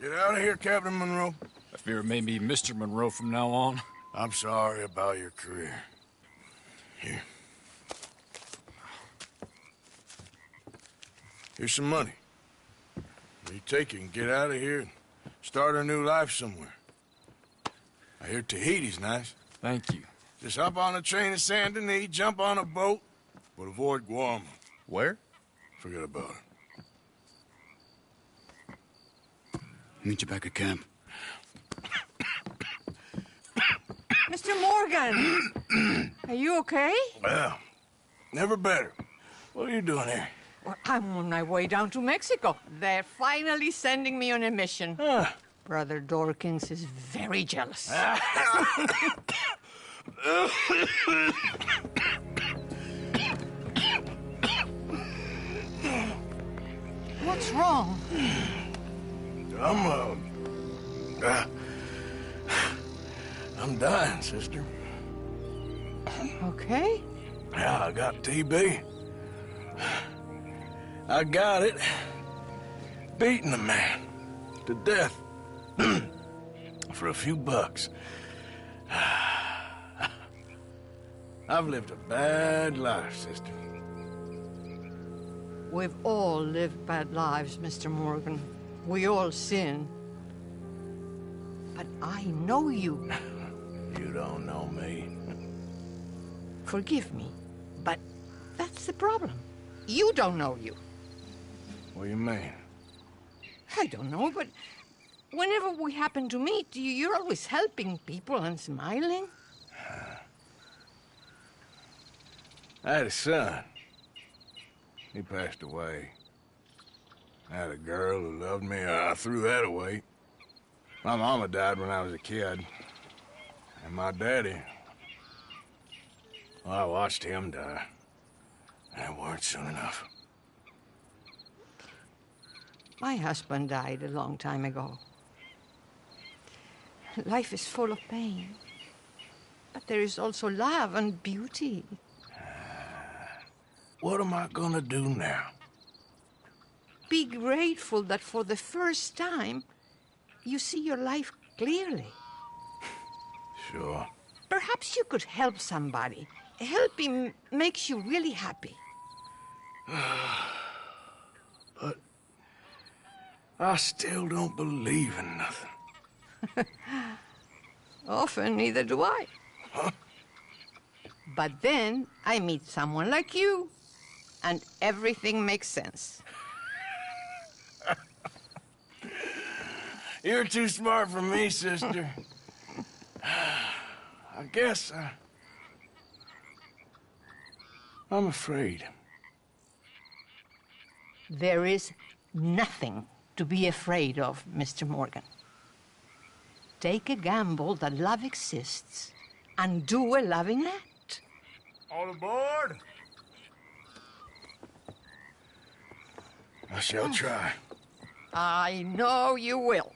Get out of here, Captain Monroe. I fear it may be Mr. Monroe from now on. I'm sorry about your career. Here. Here's some money. You take it and get out of here and start a new life somewhere. I hear Tahiti's nice. Thank you. Just hop on a train to Saint Denis, jump on a boat, but avoid Guam. Where? Forget about it. Meet you back at camp. Mr. Morgan! Are you okay? Well, never better. What are you doing here? Well, I'm on my way down to Mexico. They're finally sending me on a mission. Brother Dorkins is very jealous. What's wrong? I'm dying, sister. Okay. Yeah, I got TB. I got it. Beating a man to death for a few bucks. I've lived a bad life, sister. We've all lived bad lives, Mr. Morgan. We all sin. But I know you. You don't know me. Forgive me, but that's the problem. You don't know you. What do you mean? I don't know, but whenever we happen to meet, you're always helping people and smiling. I had a son. He passed away. I had a girl who loved me. I threw that away. My mama died when I was a kid. And my daddy... Well, I watched him die. And it weren't soon enough. My husband died a long time ago. Life is full of pain. But there is also love and beauty. What am I gonna do now? Be grateful that for the first time, you see your life clearly. Sure. Perhaps you could help somebody. Helping makes you really happy. But I still don't believe in nothing. Often, neither do I. Huh? But then I meet someone like you, and everything makes sense. You're too smart for me, sister. I guess I'm afraid. There is nothing to be afraid of, Mr. Morgan. Take a gamble that love exists and do a loving act. All aboard! I shall try. I know you will.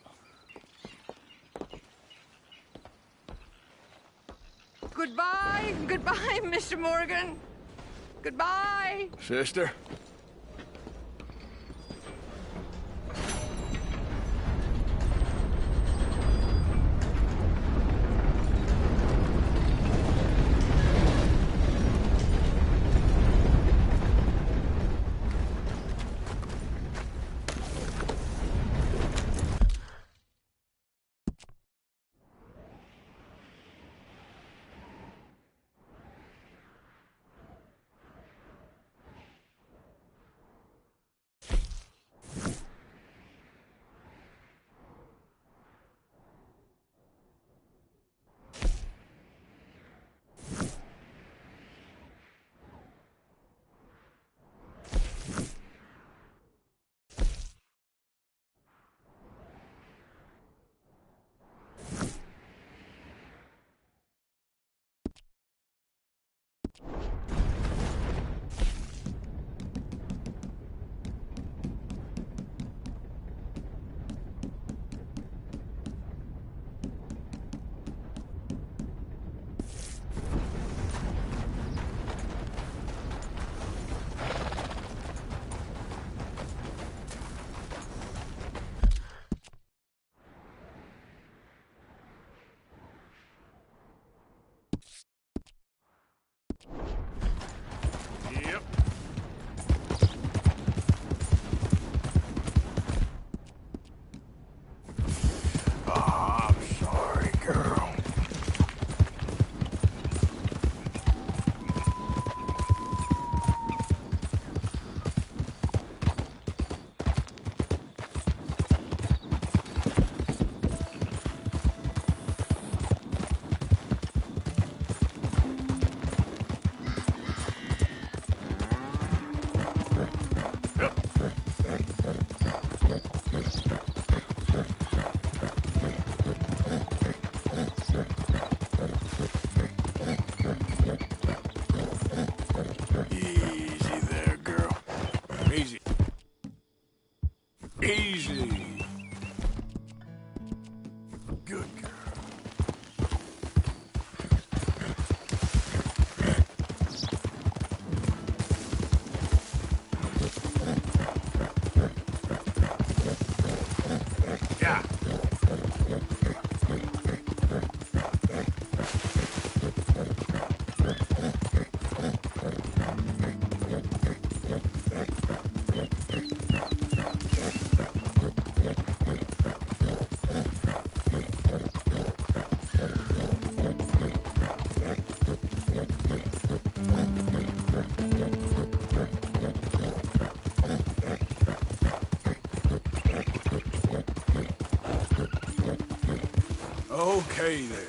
Goodbye, goodbye, Mr. Morgan. Goodbye. Sister? Yep. Oh, I'm sorry, girl. Easy there, girl. Easy. Easy. Good girl. Yeah. Okay there.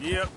Yep.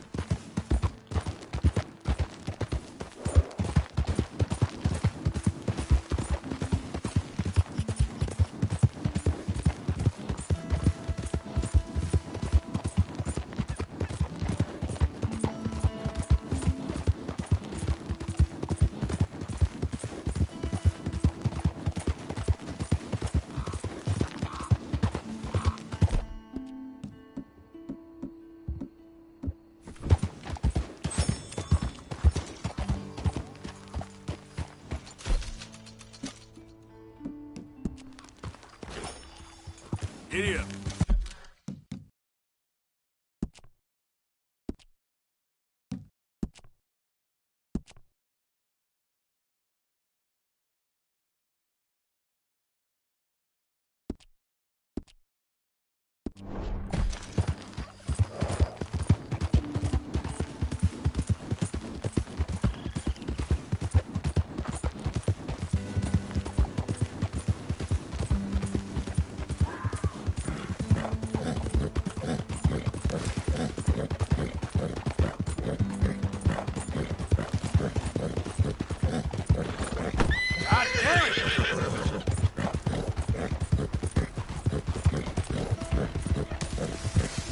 Giddy up.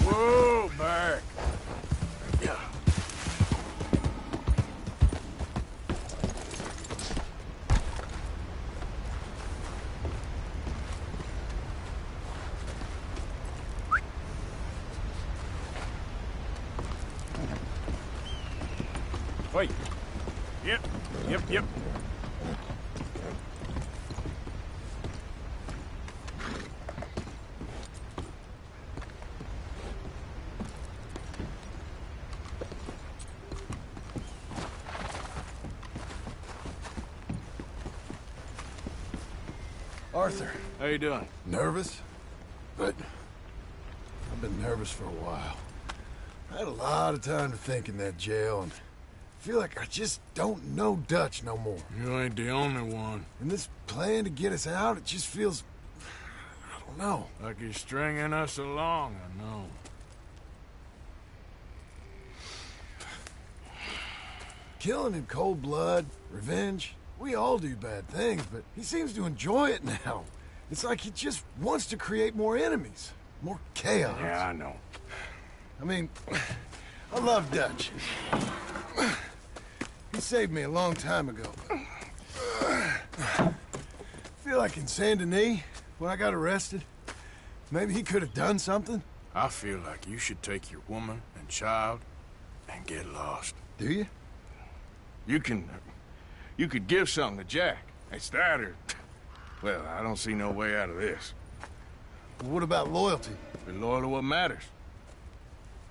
Whoa, back. Wait. Yep. Arthur. How you doing? Nervous? But I've been nervous for a while. I had a lot of time to think in that jail, and I feel like I just don't know Dutch no more. You ain't the only one. And this plan to get us out, it just feels... I don't know. Like you're stringing us along, I know. Killing in cold blood, revenge, we all do bad things, but he seems to enjoy it now. It's like he just wants to create more enemies, more chaos. Yeah, I know. I mean, I love Dutch. He saved me a long time ago. I feel like in Saint Denis, when I got arrested, maybe he could have done something. I feel like you should take your woman and child and get lost. Do you? You could give something to Jack. It's that or... Well, I don't see no way out of this. But what about loyalty? Be loyal to what matters.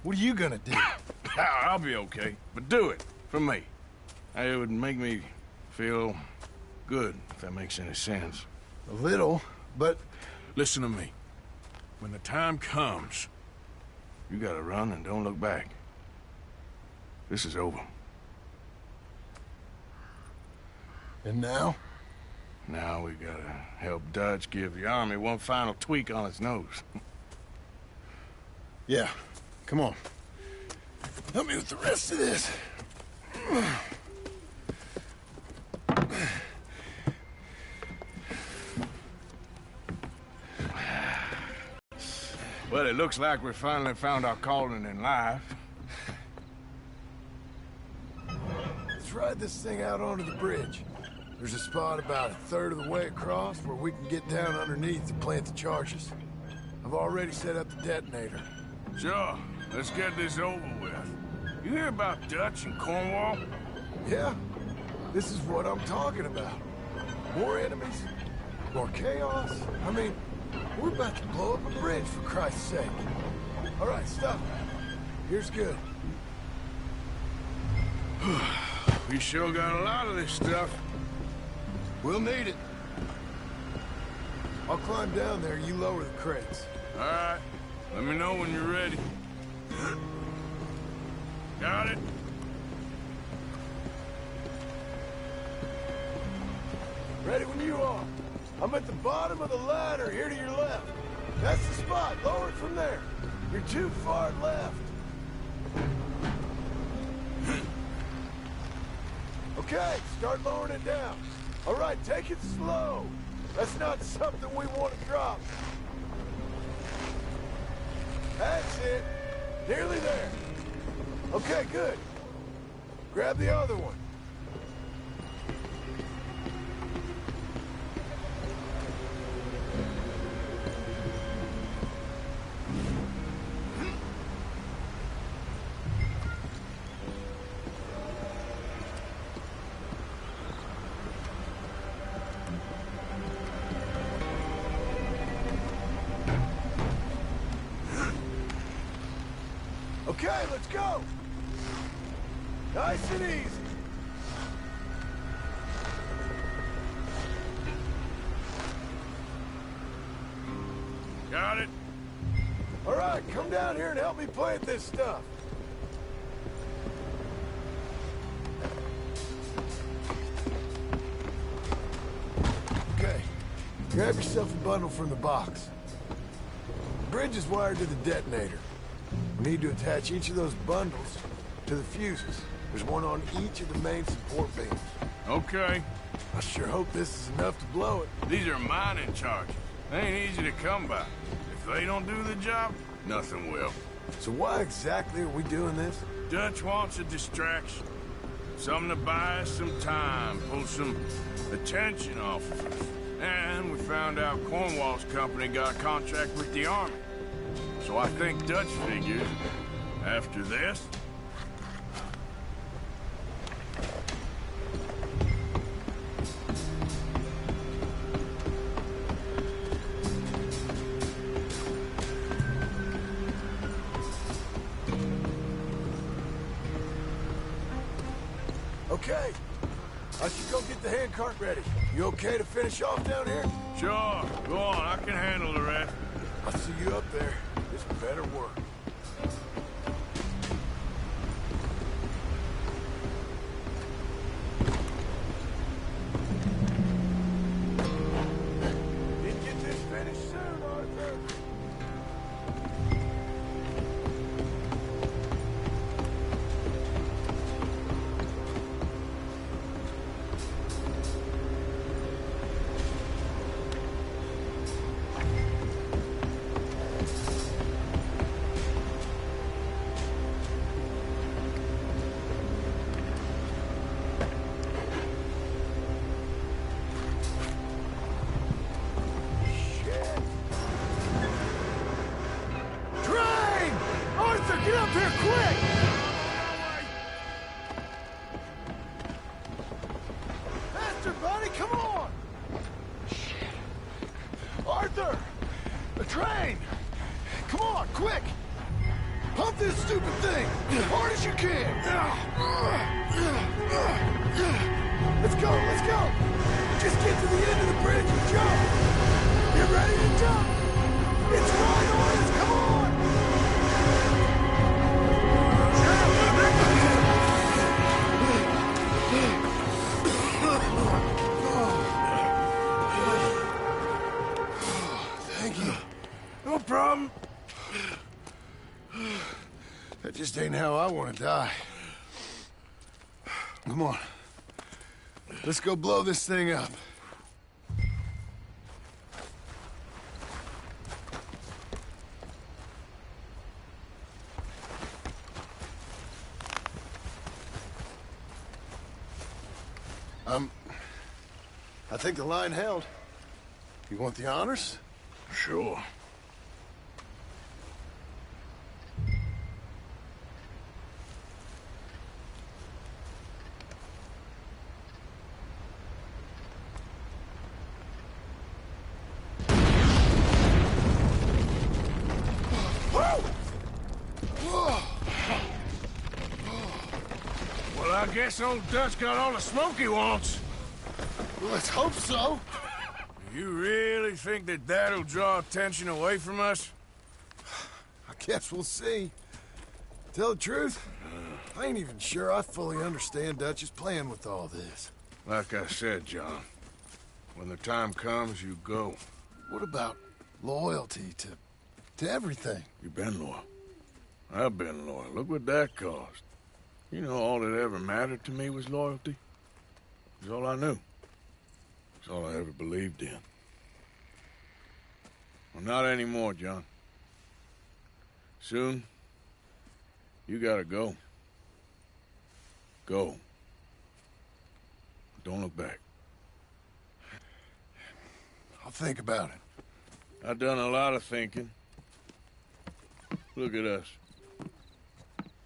What are you gonna do? I'll be okay, but do it, for me. It would make me feel good, if that makes any sense. A little, but... Listen to me. When the time comes, you gotta run and don't look back. This is over. And now? Now we gotta help Dutch give the army one final tweak on its nose. Yeah, come on. Help me with the rest of this. Well, it looks like we finally found our calling in life. Let's ride this thing out onto the bridge. There's a spot about a third of the way across where we can get down underneath to plant the charges. I've already set up the detonator. Sure, let's get this over with. You hear about Dutch and Cornwall? Yeah, this is what I'm talking about. More enemies, more chaos. I mean, we're about to blow up a bridge, for Christ's sake. All right, stop. Here's good. We sure got a lot of this stuff. We'll need it. I'll climb down there, you lower the crates. All right. Let me know when you're ready. Got it? Ready when you are. I'm at the bottom of the ladder, here to your left. That's the spot. Lower it from there. You're too far left. Okay, start lowering it down. All right, take it slow. That's not something we want to drop. That's it. Nearly there. Okay, good. Grab the other one. Okay, let's go. Nice and easy. Got it? All right, come down here and help me plant this stuff. Okay, grab yourself a bundle from the box. The bridge is wired to the detonator. We need to attach each of those bundles to the fuses. There's one on each of the main support beams. Okay. I sure hope this is enough to blow it. These are mining charges. They ain't easy to come by. If they don't do the job, nothing will. So why exactly are we doing this? Dutch wants a distraction. Something to buy us some time, pull some attention off of us. And we found out Cornwall's company got a contract with the Army. So I think Dutch figures, after this... Okay. I should go get the handcart ready. You okay to finish off down here? Sure, go on, I can handle the rest. I'll see you up there. This better work. Did get this finished soon, Arthur. Get up here, quick! Faster, buddy, come on! Shit. Arthur! The train! Come on, quick! Pump this stupid thing! As hard as you can! Let's go, let's go! Just get to the end of the bridge and jump! Get ready to jump! It's right on us, come on! Thank you. No problem. That just ain't how I want to die. Come on. Let's go blow this thing up. I think the line held. You want the honors? Sure. Well, I guess old Dutch got all the smoke he wants. Well, let's hope so. You really think that that'll draw attention away from us? I guess we'll see. Tell the truth, I ain't even sure I fully understand Dutch's plan with all this. Like I said, John, when the time comes, you go. What about loyalty to everything? You've been loyal. I've been loyal. Look what that cost. You know, all that ever mattered to me was loyalty. It was all I knew. It's all I ever believed in. Well, not anymore, John. Soon, you gotta go. Go. Don't look back. I'll think about it. I've done a lot of thinking. Look at us.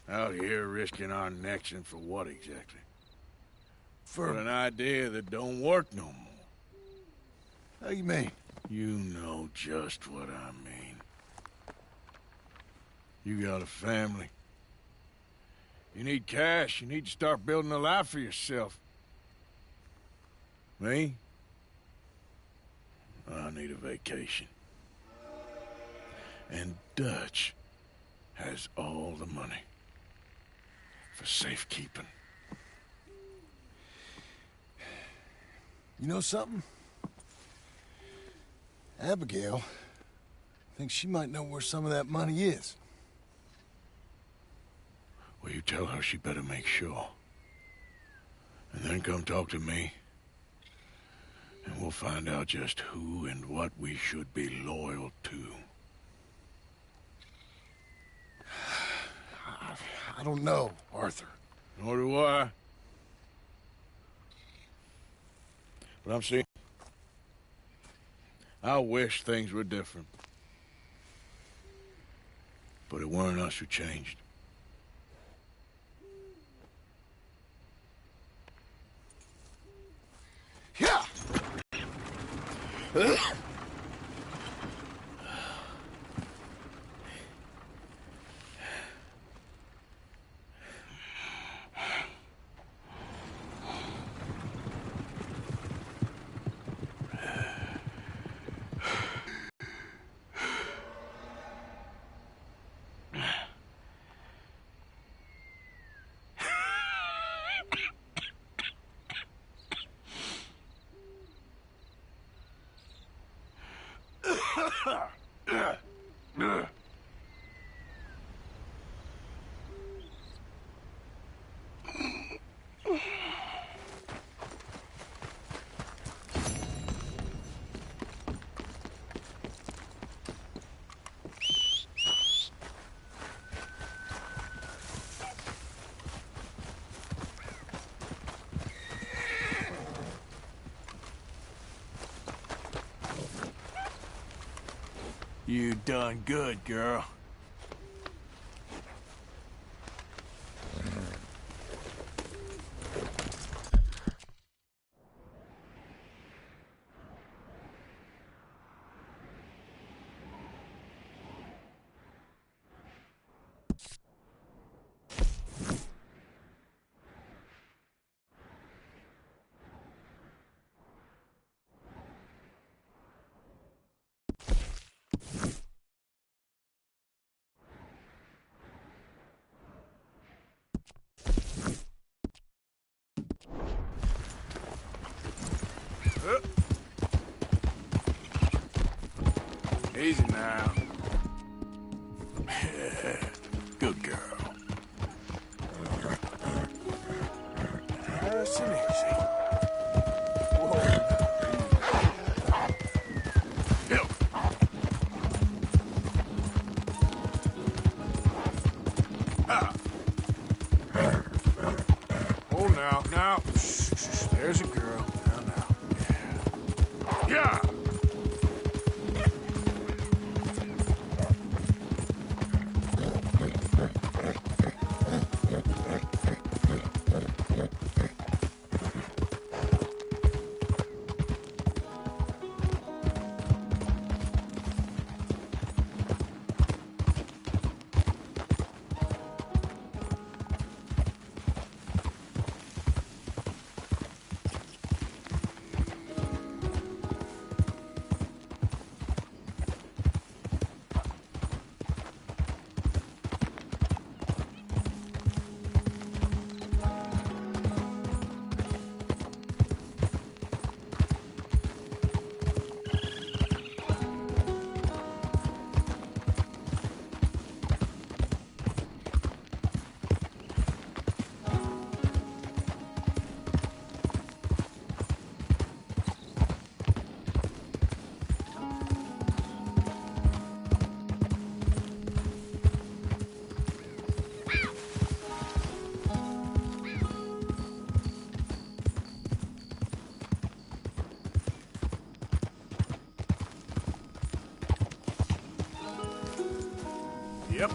Out here risking our necks, and for what exactly? For an idea that don't work no more. How you mean? You know just what I mean. You got a family. You need cash. You need to start building a life for yourself. Me? I need a vacation. And Dutch has all the money for safekeeping. You know something? Abigail thinks she might know where some of that money is. Well, you tell her she better make sure. And then come talk to me. And we'll find out just who and what we should be loyal to. I don't know, Arthur. Nor do I. But I'm saying, I wish things were different. But it weren't us who changed. Yeah! You done good, girl. Easy now. Good girl. Nice and easy. Whoa. Help. Ah. Oh, now. Shh. There's a girl. Now. Yeah. Yep.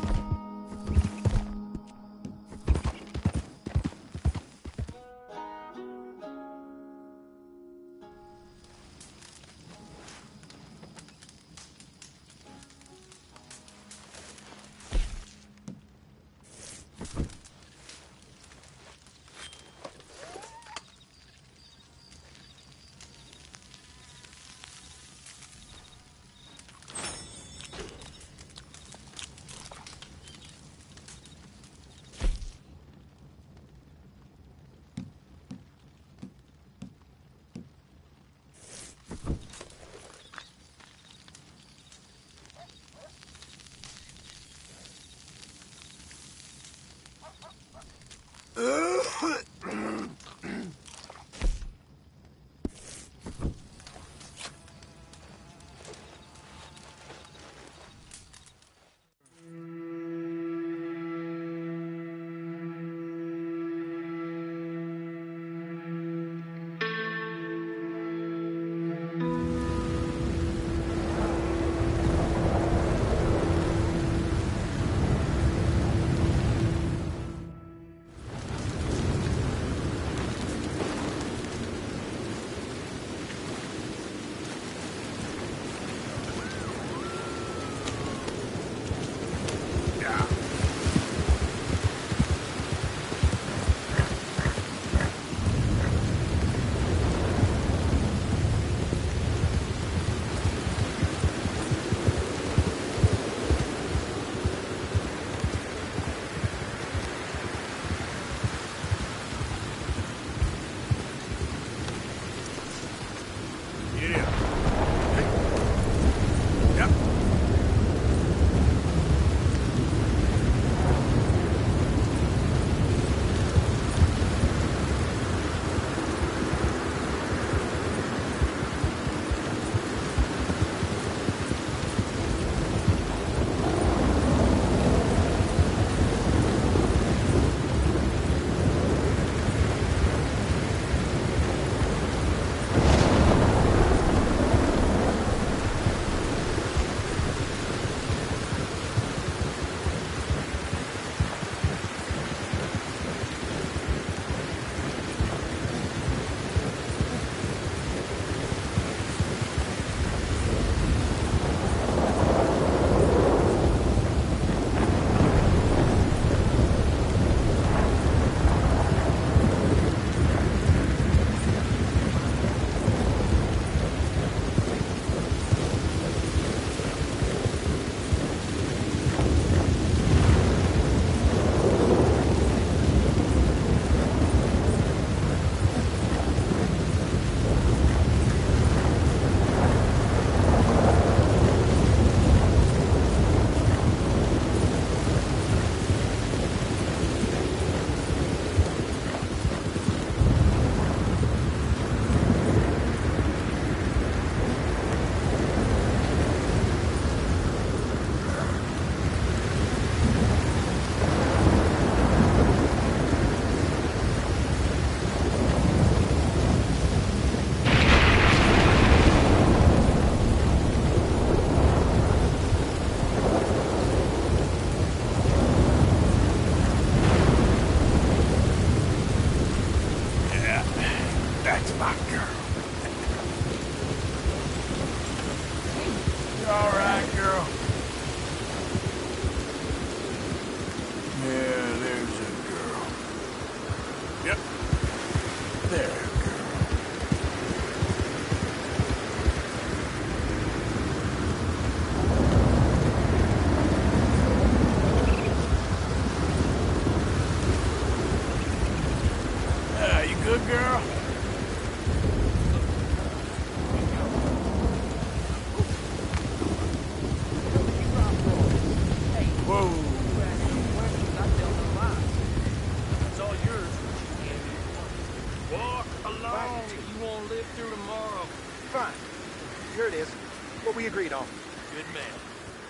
what we agreed on. Good man.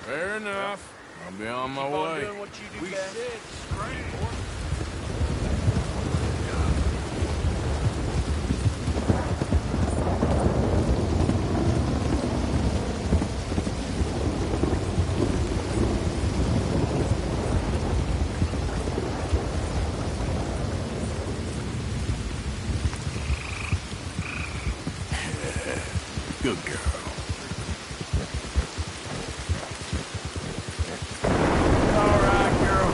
Fair enough. I'll be on my Keep on way. doing what you do We best. said straight, boy. Good girl. All right, girl.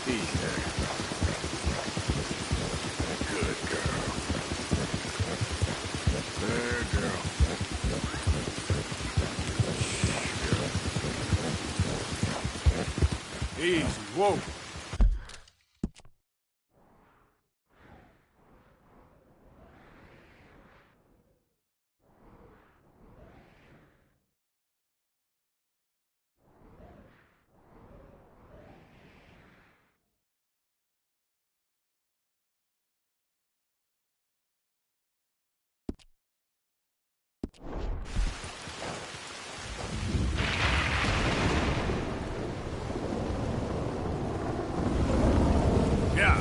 Easy there. Good girl. There, girl. Easy. Whoa. Yeah.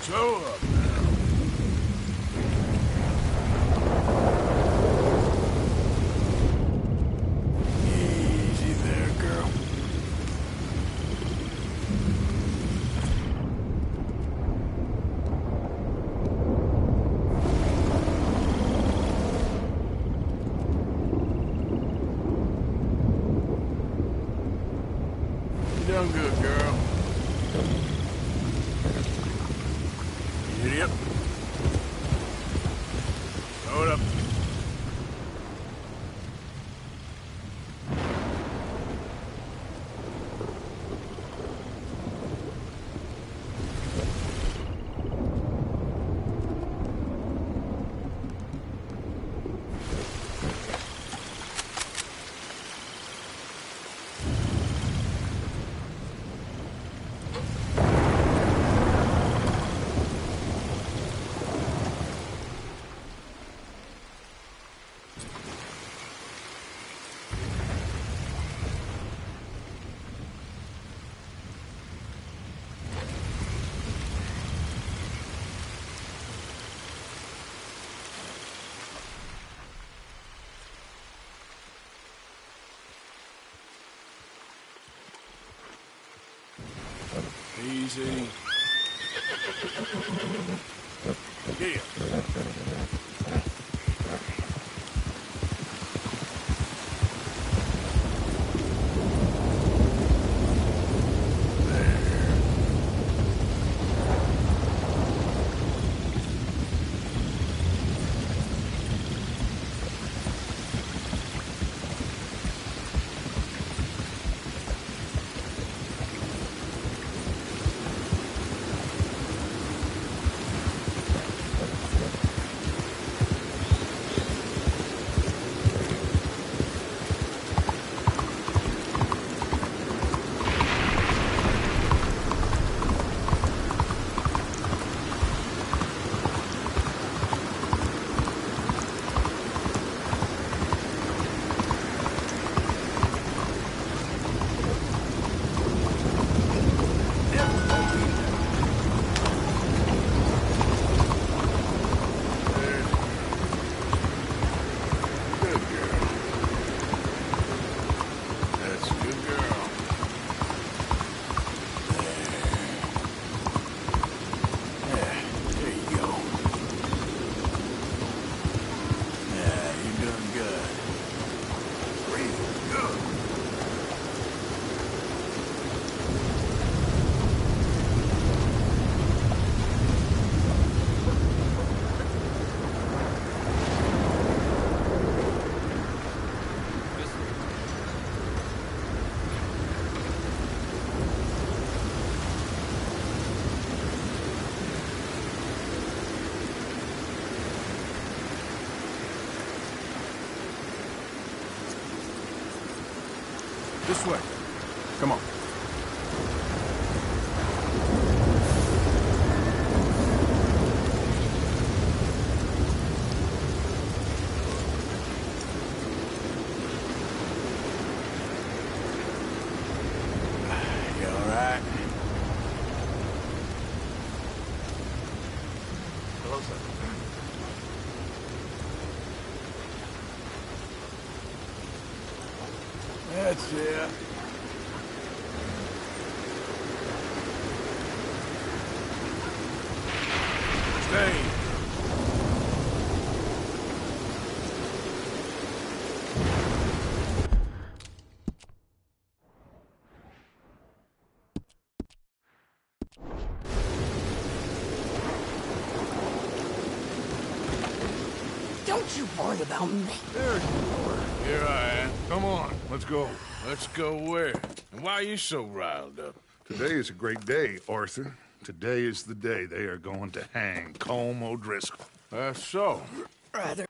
So up now. Easy there, girl. You done good, girl. Idiot. Hold up. Easy. Yeah. This way. Come on. You all right? Hello, sir. That's it. Stay. Don't you worry about me. There you are. Here I am. Come on, let's go. Let's go where? And why are you so riled up? Today is a great day, Arthur. Today is the day they are going to hang Colm O'Driscoll. That's so. Rather.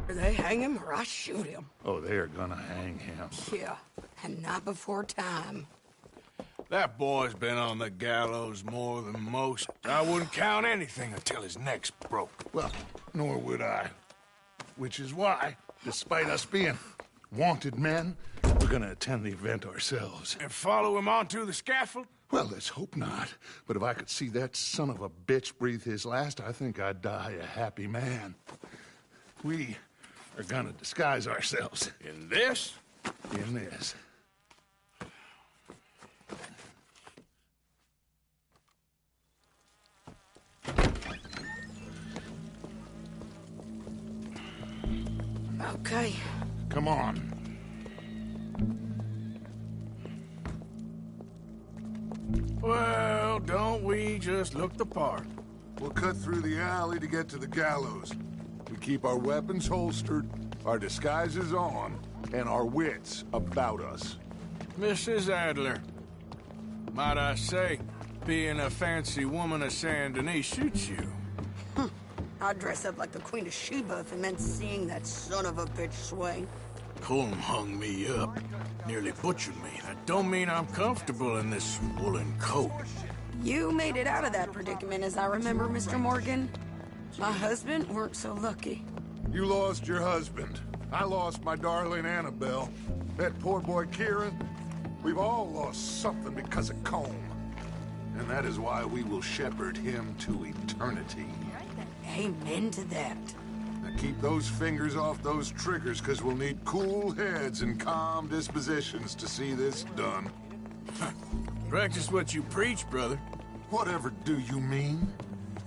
They hang him or I shoot him. Oh, they are gonna hang him. Yeah, and not before time. That boy's been on the gallows more than most. I wouldn't count anything until his neck's broke. Well, nor would I. Which is why, despite us being wanted men, we're gonna attend the event ourselves. And follow him onto the scaffold? Well, let's hope not. But if I could see that son of a bitch breathe his last, I think I'd die a happy man. We are gonna disguise ourselves. In this? In this. Okay. Come on. Well, don't we just look the part? We'll cut through the alley to get to the gallows. We keep our weapons holstered, our disguises on, and our wits about us. Mrs. Adler, might I say, being a fancy woman of Saint Denis suits you. I'd dress up like the Queen of Sheba if it meant seeing that son of a bitch swing. Colm hung me up, nearly butchered me. That don't mean I'm comfortable in this woolen coat. You made it out of that predicament, as I remember, Mr. Morgan. My husband weren't so lucky. You lost your husband. I lost my darling Annabelle. That poor boy Kieran. We've all lost something because of Colm. And that is why we will shepherd him to eternity. Amen to that. Now keep those fingers off those triggers, because we'll need cool heads and calm dispositions to see this done. Practice what you preach, brother. Whatever do you mean?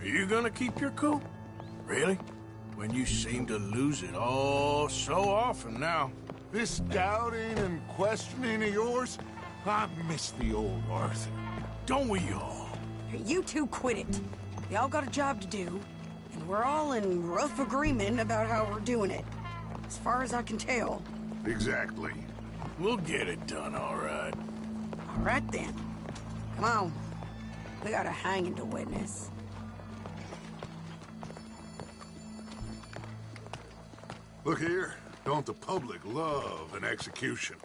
Are you gonna keep your cool? Really? When you seem to lose it all so often now. This doubting and questioning of yours, I miss the old Arthur. Don't we all? You two quit it. Y'all got a job to do, and we're all in rough agreement about how we're doing it. As far as I can tell. Exactly. We'll get it done, all right. All right, then. Come on. We got a hanging to witness. Look here. Don't the public love an execution?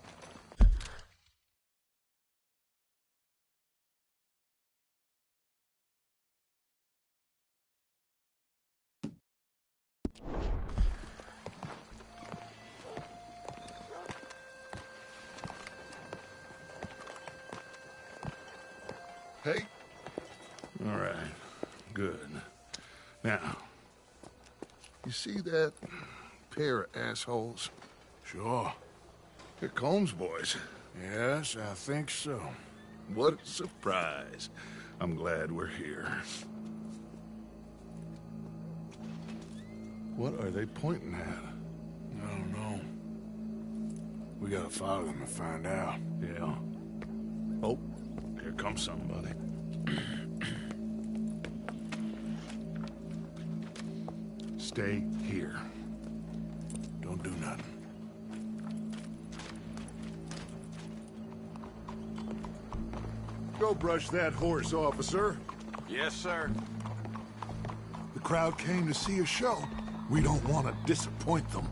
Hey. All right. Good. Now, you see that pair of assholes? Sure. They're Colm's boys. Yes, I think so. What a surprise. I'm glad we're here. What are they pointing at? I don't know. We gotta follow them and find out. Yeah. Oh, here comes somebody. stay here. Don't do nothing. Go brush that horse, officer. Yes, sir. The crowd came to see a show. We don't want to disappoint them.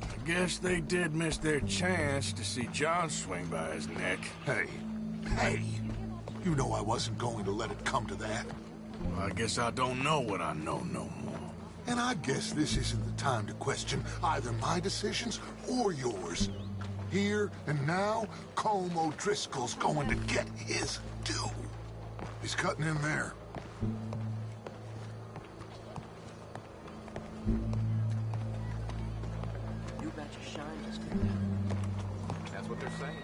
I guess they did miss their chance to see John swing by his neck. Hey, you know I wasn't going to let it come to that. Well, I guess I don't know what I know no more. And I guess this isn't the time to question either my decisions or yours. Here and now, Colm O'Driscoll's going to get his due. He's cutting in there. You bet your shine just came out. That's what they're saying.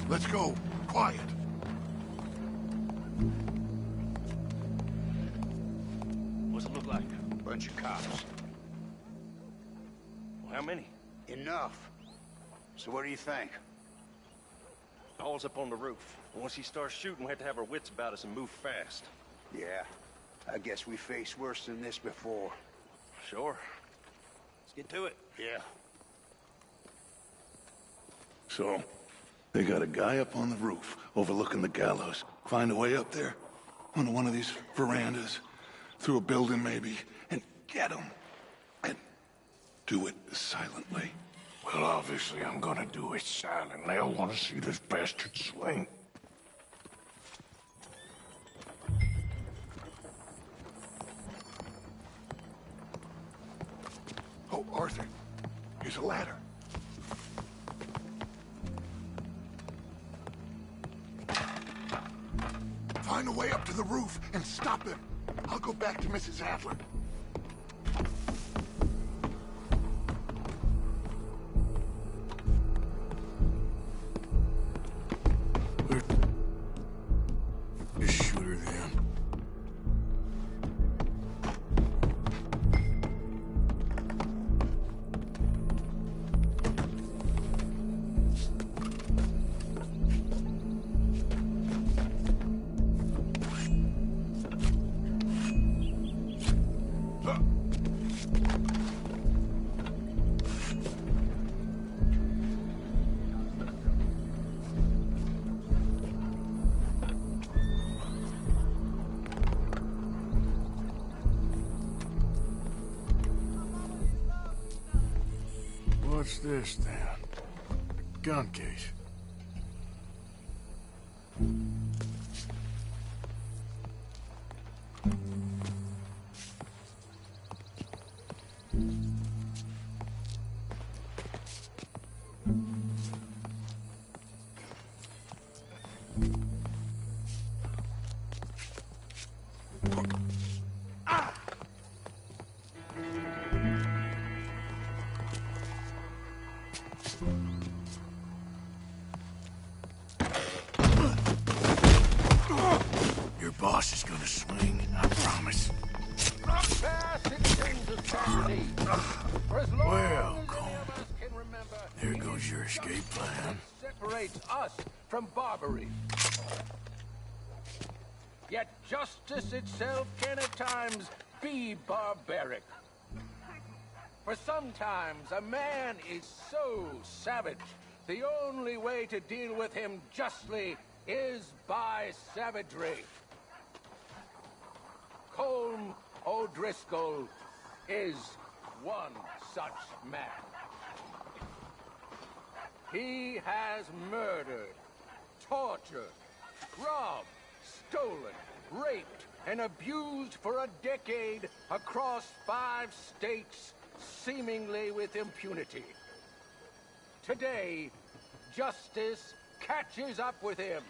Let's go. Quiet. What's it look like? Bunch of cops. Well, how many? Enough. So what do you think? All's up on the roof. Once he starts shooting, we have to have our wits about us and move fast. Yeah, I guess we faced worse than this before. Sure. Let's get to it. Yeah. So, they got a guy up on the roof overlooking the gallows. Find a way up there, onto one of these verandas, through a building maybe, and get him. And do it silently. Well, obviously I'm gonna do it silently. I want to see this bastard swing. Oh, Arthur, here's a ladder. Find a way up to the roof and stop him. I'll go back to Mrs. Adler. Just shoot her then. What's this then? Gun case. Your boss is gonna swing, I promise. Well, Colm, there goes your escape plan. Separates us from Barbary. Yet justice itself can at times be barbaric. For sometimes a man is so savage, the only way to deal with him justly is by savagery. Colm O'Driscoll is one such man. He has murdered, tortured, robbed, stolen, raped, and abused for a decade across 5 states, seemingly with impunity. Today, justice catches up with him.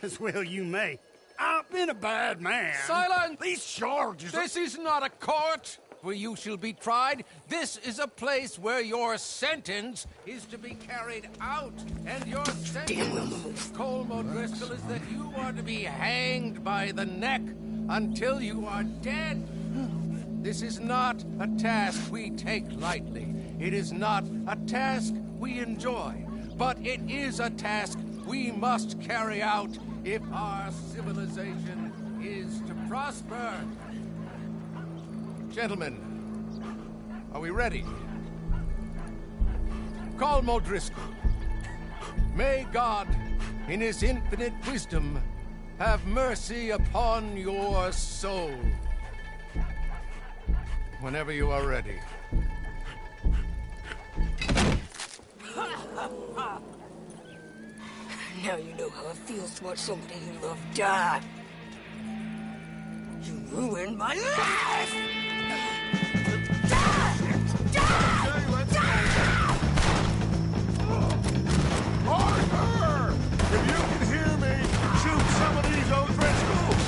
As well you may. I've been a bad man. Silence! These charges... This is not a court where you shall be tried. This is a place where your sentence is to be carried out. And your sentence, Colm O'Driscoll, is that you are to be hanged by the neck until you are dead. This is not a task we take lightly. It is not a task we enjoy. But it is a task we must carry out if our civilization is to prosper. Gentlemen, are we ready? Call O'Driscoll. May God, in his infinite wisdom, have mercy upon your soul. Whenever you are ready. Now you know how it feels to watch somebody you love die. You ruined my life! Arthur! If you can hear me, shoot some of these O'Driscolls!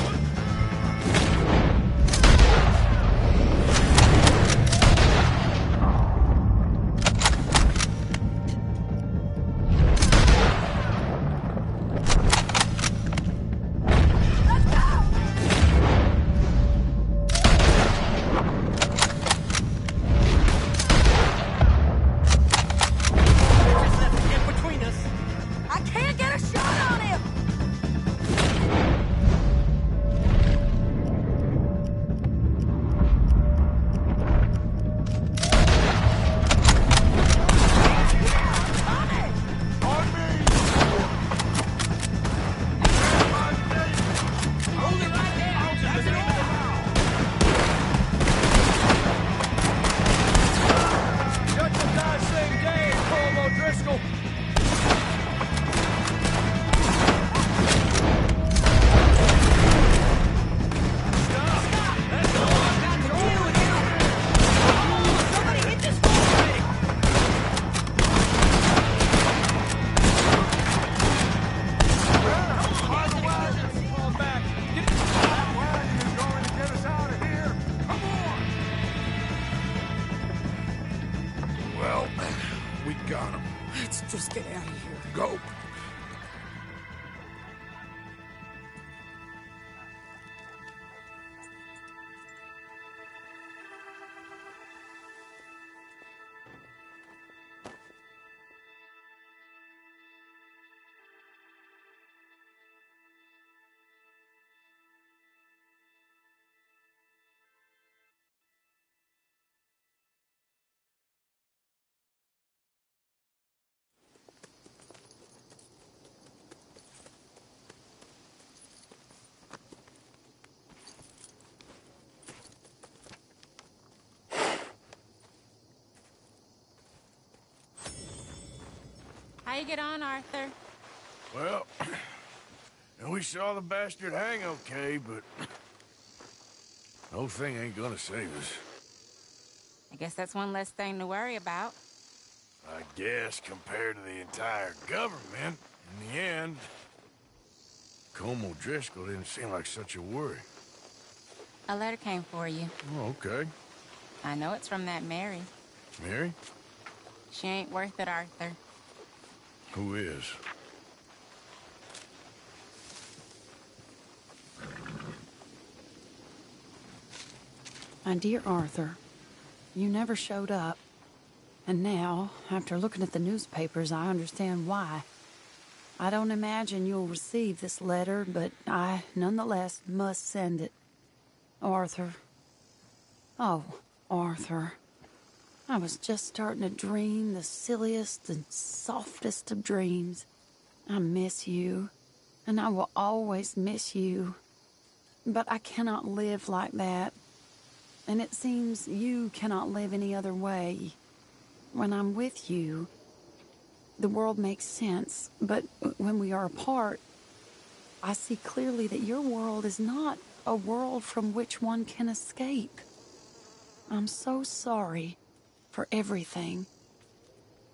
Just get out of here. Go. How you get on, Arthur? Well, we saw the bastard hang okay, but the whole thing ain't gonna save us. I guess that's one less thing to worry about. I guess compared to the entire government, in the end, Colm O'Driscoll didn't seem like such a worry. A letter came for you. Oh, okay. I know it's from that Mary. Mary? She ain't worth it, Arthur. Who is? My dear Arthur, you never showed up. And now, after looking at the newspapers, I understand why. I don't imagine you'll receive this letter, but I, nonetheless, must send it. Arthur. Oh, Arthur. I was just starting to dream the silliest and softest of dreams. I miss you, and I will always miss you. But I cannot live like that. And it seems you cannot live any other way. When I'm with you, the world makes sense. But when we are apart, I see clearly that your world is not a world from which one can escape. I'm so sorry for everything.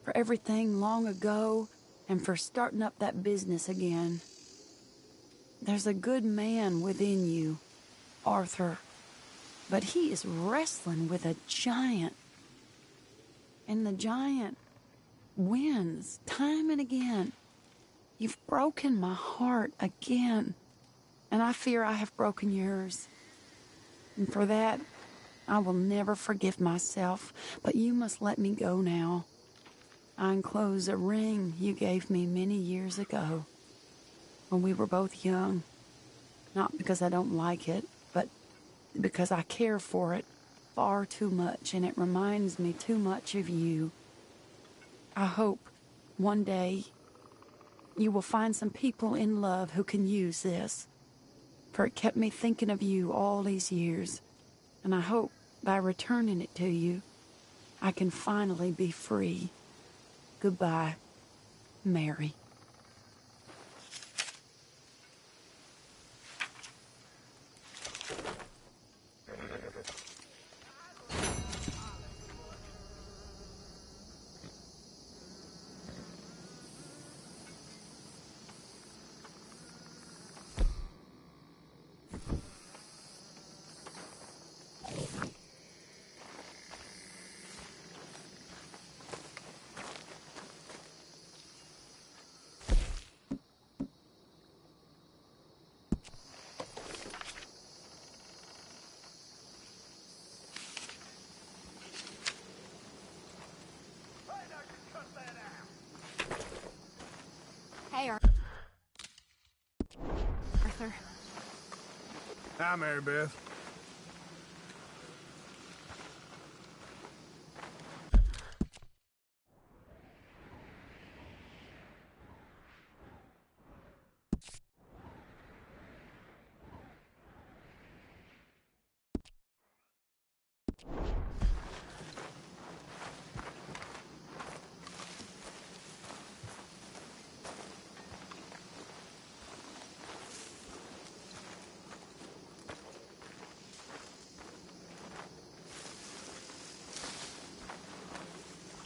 For everything long ago, and for starting up that business again. There's a good man within you, Arthur. But he is wrestling with a giant. And the giant wins time and again. You've broken my heart again. And I fear I have broken yours. And for that, I will never forgive myself. But you must let me go now. I enclose a ring you gave me many years ago. when we were both young. Not because I don't like it, but because I care for it far too much, and it reminds me too much of you. I hope one day you will find some people in love who can use this, for it kept me thinking of you all these years, and I hope by returning it to you, I can finally be free. Goodbye, Mary. Hey, Arthur. Hi, Mary Beth.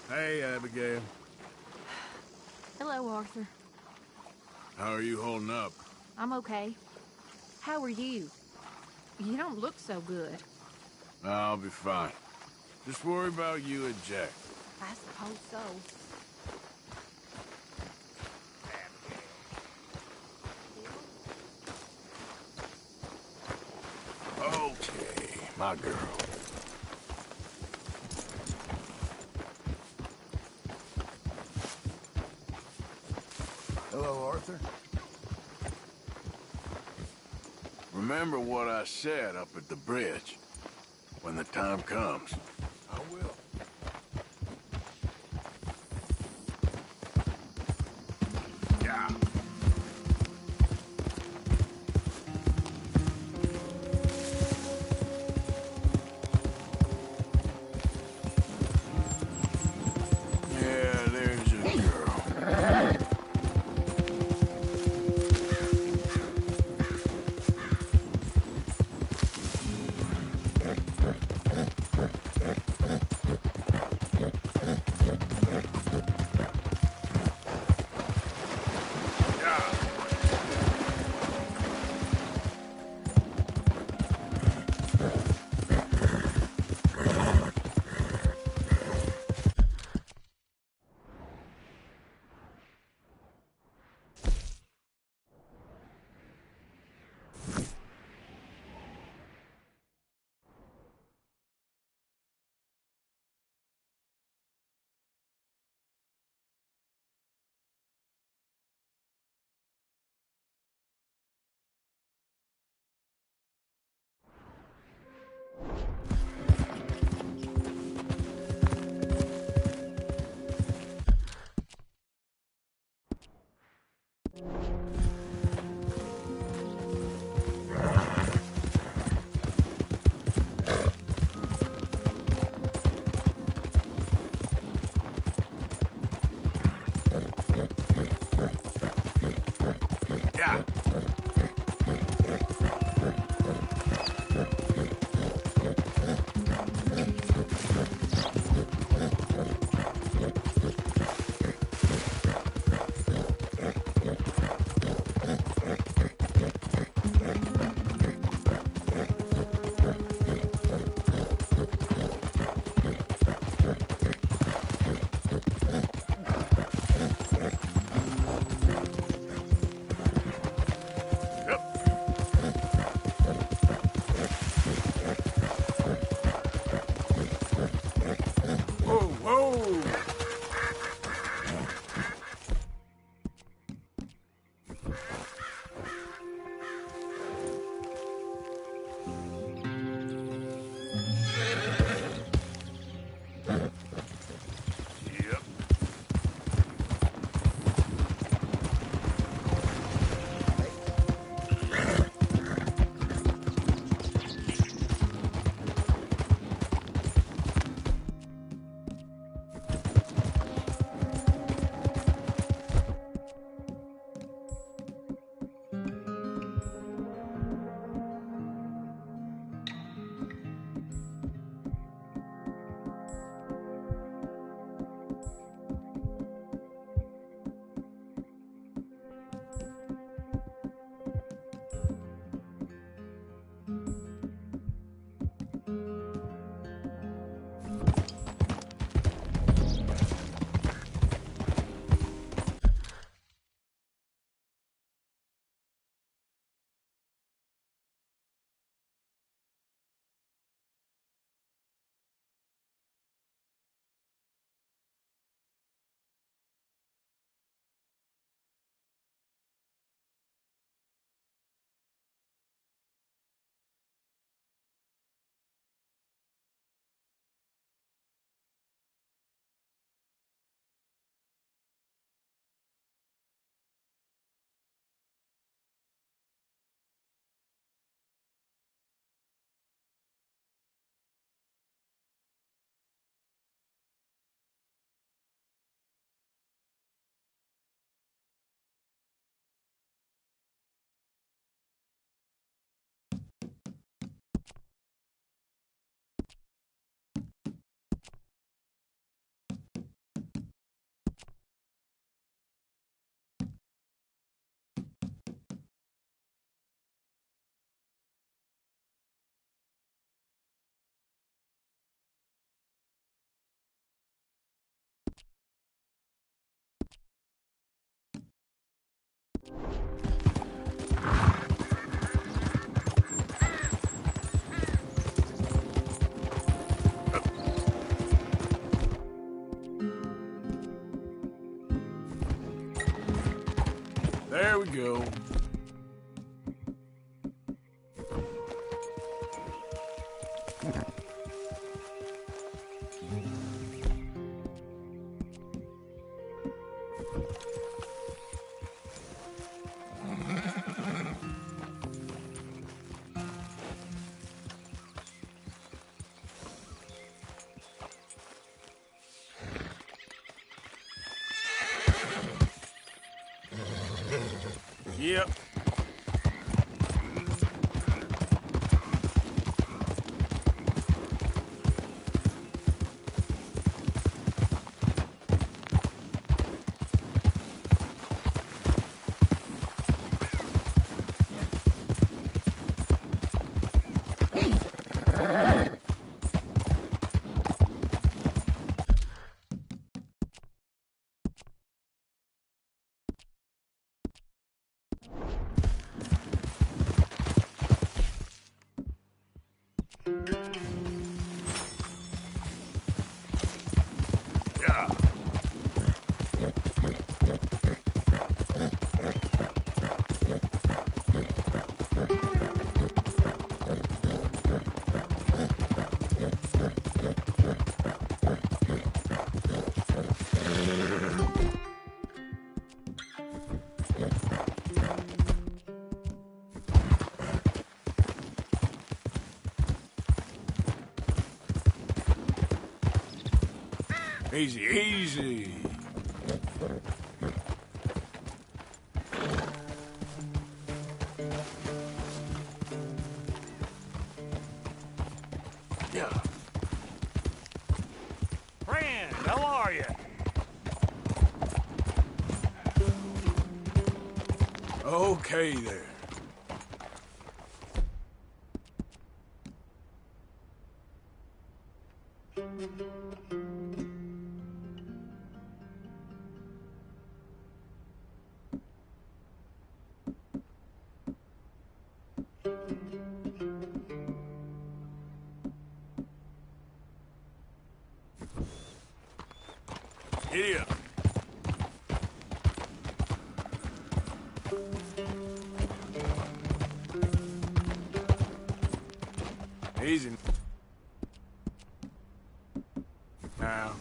Hey, Abigail. Hello, Arthur. How are you holding up? I'm okay. How are you? You don't look so good. I'll be fine. Just worry about you and Jack. I suppose so. Okay, my girl. Hello, Arthur. Remember what I said up at the bridge. When the time comes. I will. Yeah. Yeah, there's a girl. There we go. Yep. Easy, easy. Yeah. Friend, how are you? Okay there. Giddy up. Easy. Now.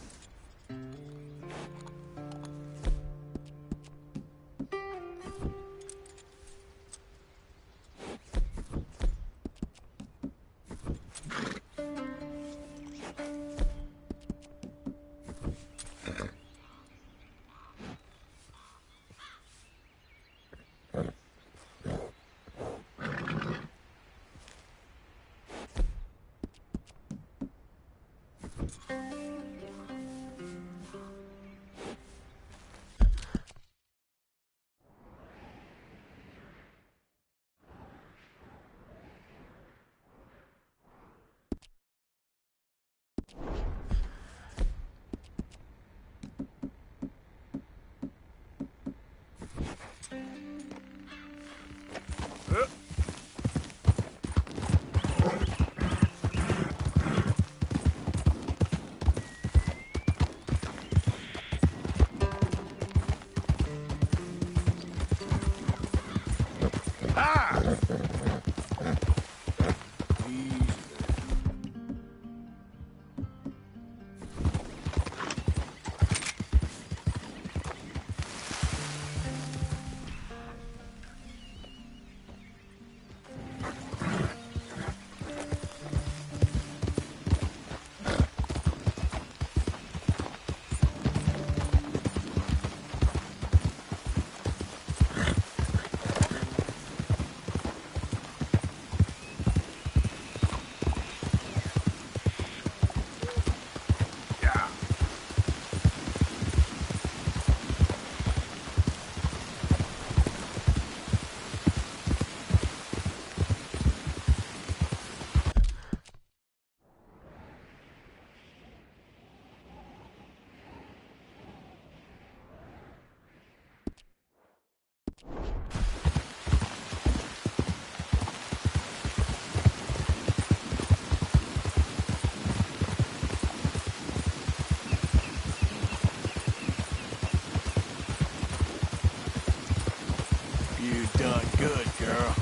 Good girl.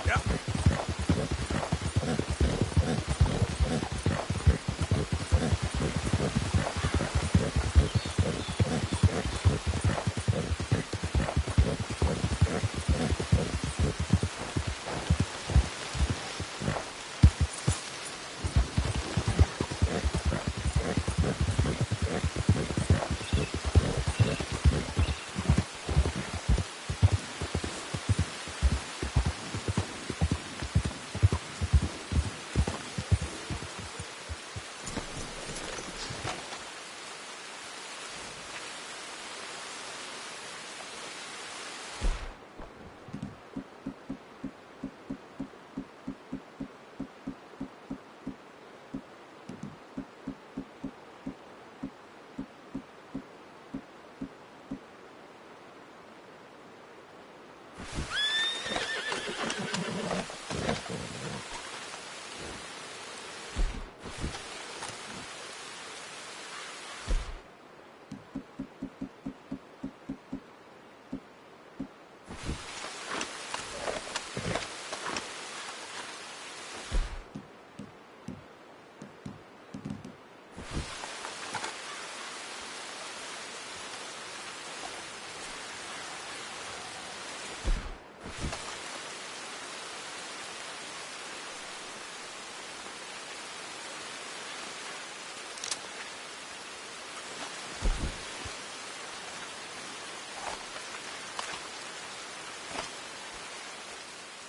Yep.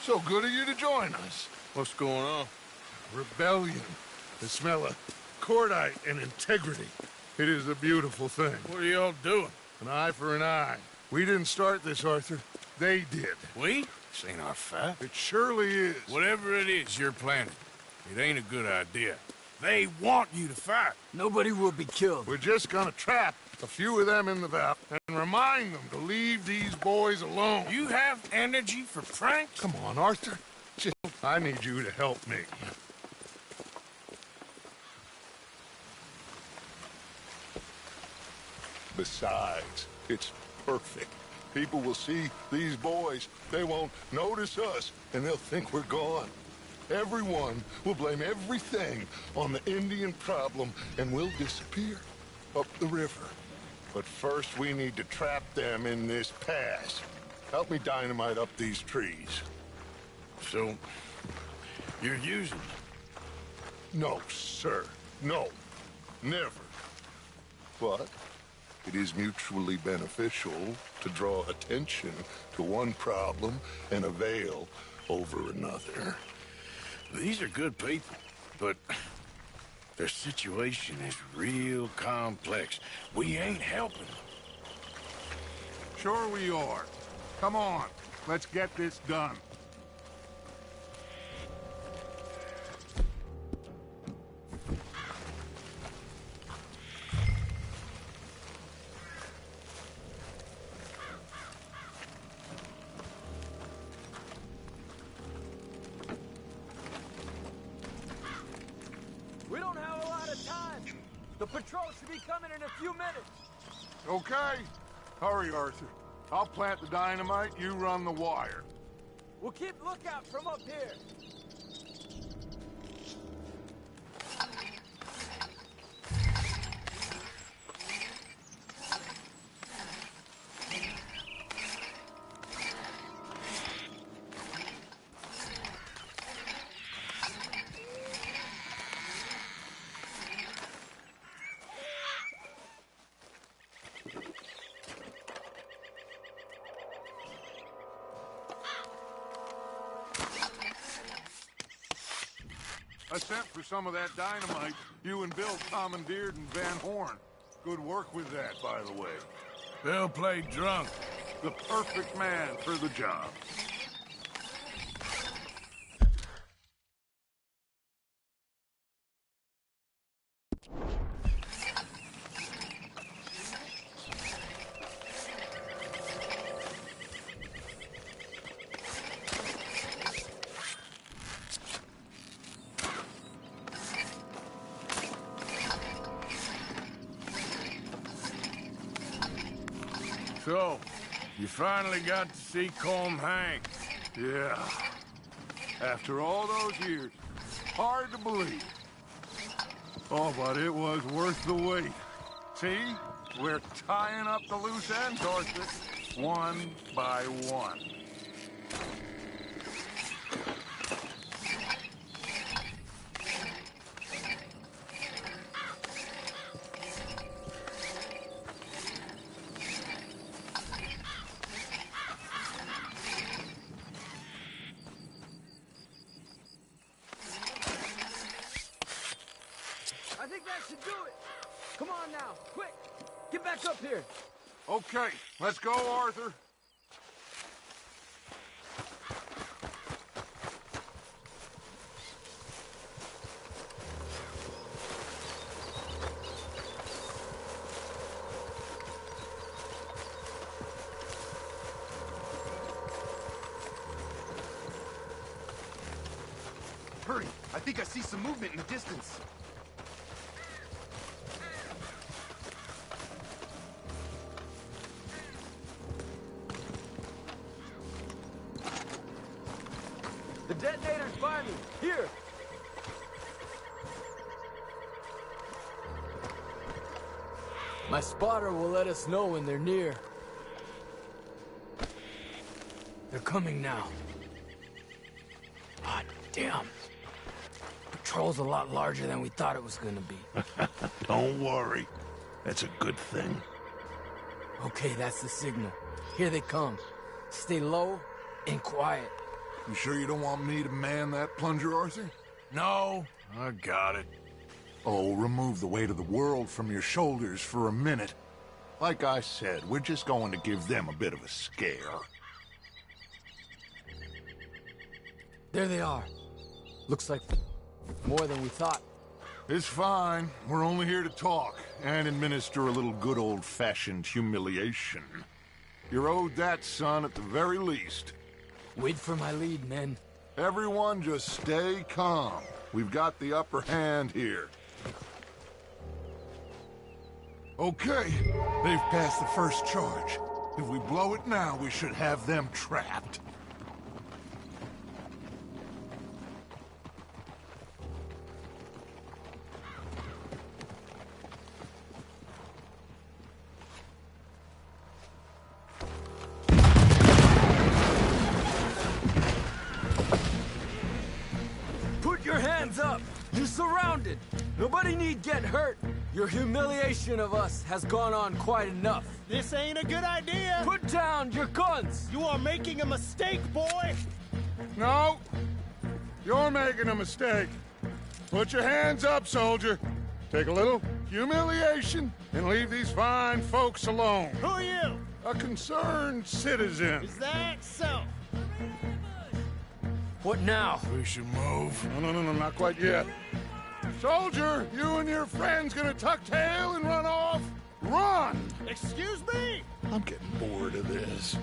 So good of you to join us. What's going on? Rebellion. The smell of cordite and integrity. It is a beautiful thing. What are y'all doing? An eye for an eye. We didn't start this, Arthur. They did. We? This ain't our fight. It surely is. Whatever it is you're planning, it ain't a good idea. They want you to fight. Nobody will be killed. We're just gonna trap a few of them in the valley and remind them to leave these boys alone. You have energy for pranks? Come on, Arthur. I need you to help me. Besides, it's perfect. People will see these boys. They won't notice us, and they'll think we're gone. Everyone will blame everything on the Indian problem, and we'll disappear up the river. But first, we need to trap them in this pass. Help me dynamite up these trees. So, you're using them? No, sir. No. Never. But it is mutually beneficial to draw attention to one problem and a veil over another. These are good people, but their situation is real complex. We ain't helping them. Sure we are. Come on, let's get this done. We don't have a lot of time. The patrol should be coming in a few minutes. Okay. Hurry, Arthur. I'll plant the dynamite, you run the wire. We'll keep lookout from up here. I sent for some of that dynamite you and Bill commandeered in Van Horn. Good work with that, by the way. Bill played drunk. The perfect man for the job. So, You finally got to see Colm Hank. Yeah. After all those years. Hard to believe. Oh, but it was worth the wait. See? We're tying up the loose ends, Arthur. One by one. I think that should do it. Come on now, quick. Get back up here. Okay, let's go, Arthur. Hurry! I think I see some movement in the distance. The detonator's by me. Here. My spotter will let us know when they're near. They're coming now. God damn. Patrol's a lot larger than we thought it was gonna be. Don't worry. That's a good thing. Okay, that's the signal. Here they come. Stay low and quiet. You sure you don't want me to man that plunger, Arthur? No, I got it. Oh, remove the weight of the world from your shoulders for a minute. Like I said, we're just going to give them a bit of a scare. There they are. Looks like more than we thought. It's fine. We're only here to talk and administer a little good old-fashioned humiliation. You're owed that, son, at the very least. Wait for my lead, men. Everyone just stay calm. We've got the upper hand here. Okay, they've passed the first charge. If we blow it now, we should have them trapped. Put your hands up! You're surrounded! Nobody need get hurt! Your humiliation of us has gone on quite enough. This ain't a good idea. Put down your guns! You are making a mistake, boy. No! You're making a mistake. Put your hands up, soldier. Take a little humiliation and leave these fine folks alone. Who are you? A concerned citizen. Is that so? What now? We should move. No, not quite yet. Soldier, you and your friends gonna tuck tail and run off? Run! Excuse me? I'm getting bored of this.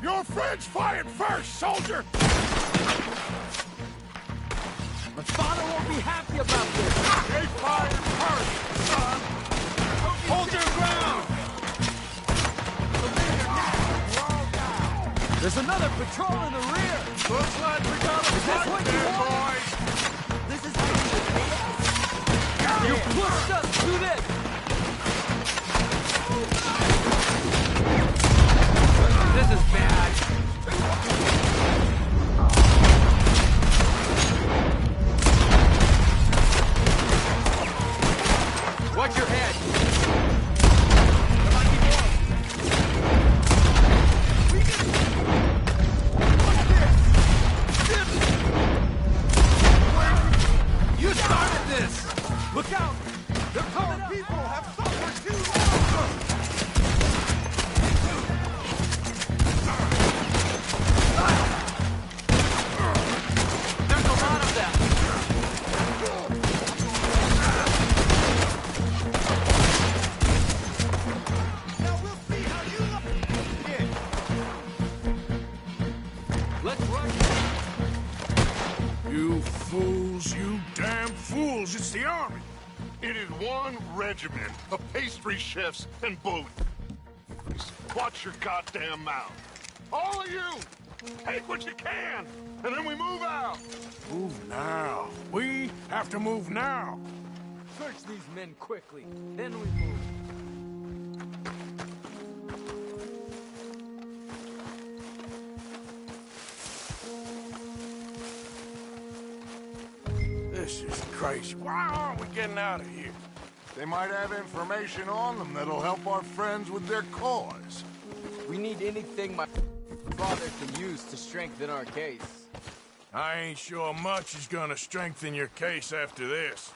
Your friends fired first, soldier! My father won't be happy about this! They fired first, son! Hold your ground! There's another patrol in the rear! Looks like we got a fight there, boys! This is how you pushed us to this! This is bad! Watch your head! You started this! Look out! The poor people have suffered too long! There's a lot of them! Now we'll see how you look! Yeah. Let's run! You fools, you damn fools, it's the army. It is one regiment of pastry chefs and bullies. Watch your goddamn mouth. All of you! Take what you can, and then we move out! Move now. We have to move now. Search these men quickly, then we move. This is crazy. Why aren't we getting out of here? They might have information on them that'll help our friends with their cause. We need anything my father can use to strengthen our case. I ain't sure much is gonna strengthen your case after this.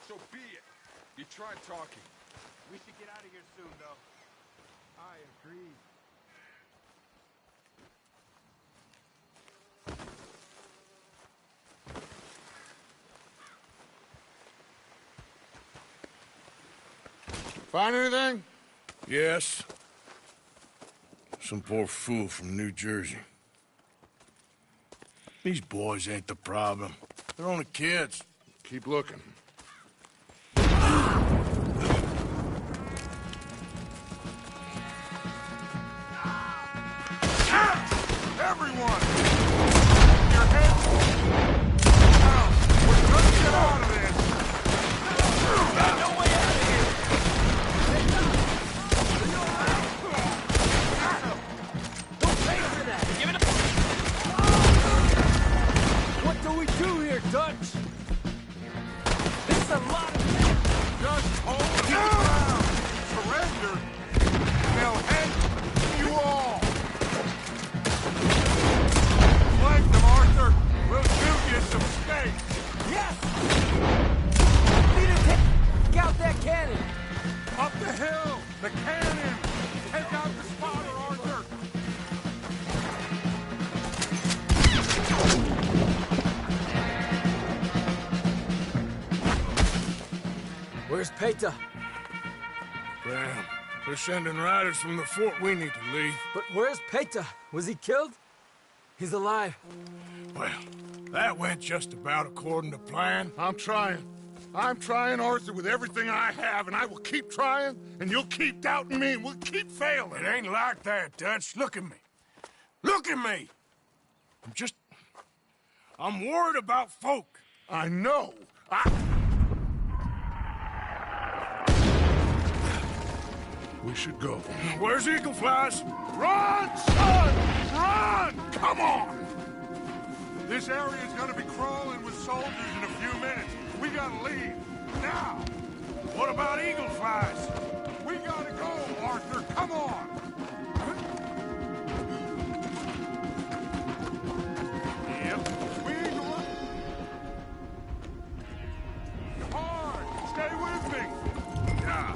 So be it. You tried talking. We should get out of here soon, though. I agree. Find anything? Yes. Some poor fool from New Jersey. These boys ain't the problem. They're only kids. Keep looking. Everyone! Your heads down! We're gonna get out of this! There's no way out of here! Don't pay for that! Give it up! What do we do here, Dutch? This is a lot of men! Just hold your ground! Surrender! They'll hang you all! Flank them, Arthur! We'll give you some space! Yes! Need to take out that cannon! Up the hill! The cannon! Take out the spotter, Arthur! Where's Peta? Damn. They're sending riders from the fort. We need to leave. But where's Peta? Was he killed? He's alive. Well, that went just about according to plan. I'm trying. I'm trying, Arthur, with everything I have, and I will keep trying, and you'll keep doubting me, and we'll keep failing. It ain't like that, Dutch. Look at me. Look at me! I'm worried about folk. I know. We should go. Where's Eagle Flies? Run, son! Run! Come on! This area is gonna be crawling with soldiers in a few minutes. We gotta leave. Now! What about Eagle Flies? We gotta go, Arthur. Come on! Yep. We need to run. Hard! Stay with me! Yeah.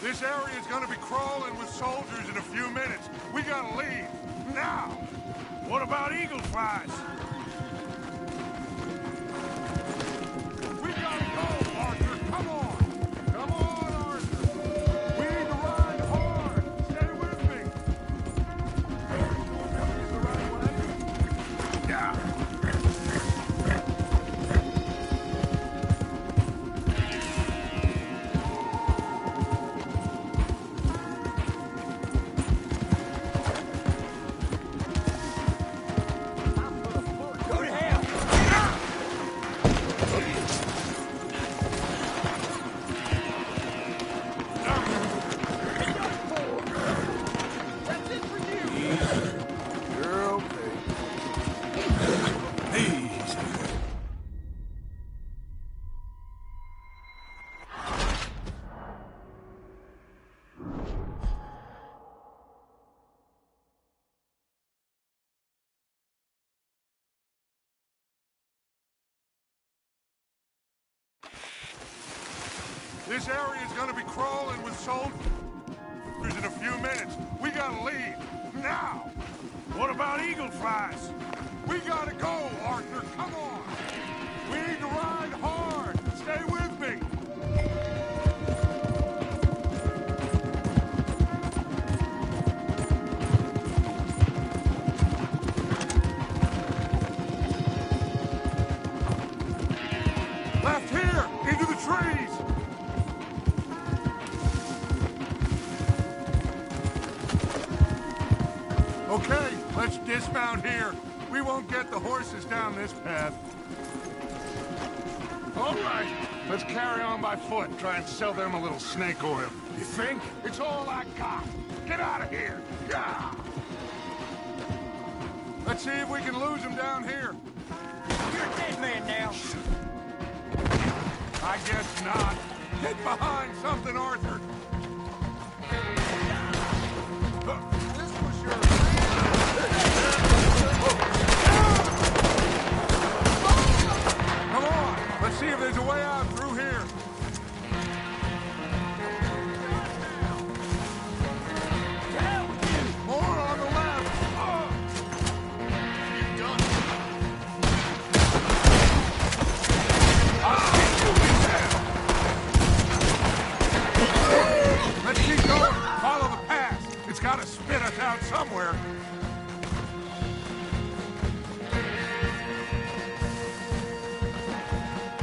This area's gonna be crawling with soldiers in a few minutes. We gotta leave. Now! What about eagle flies? We gotta go, Arthur! Come on! Come on, Arthur! We need to ride hard! Stay with me! Is the right way? Yeah. This area's gonna be crawling with soldiers in a few minutes. We gotta leave. Now! What about eagle flies? We gotta go, Arthur. Come on! We need to ride hard. Stay with me. Left here! Into the trees! Okay, let's dismount here. We won't get the horses down this path. All right, let's carry on by foot. Try and sell them a little snake oil. You think? It's all I got. Get out of here. Yeah. Let's see if we can lose them down here. You're a dead man now. I guess not. Get behind something, Arthur.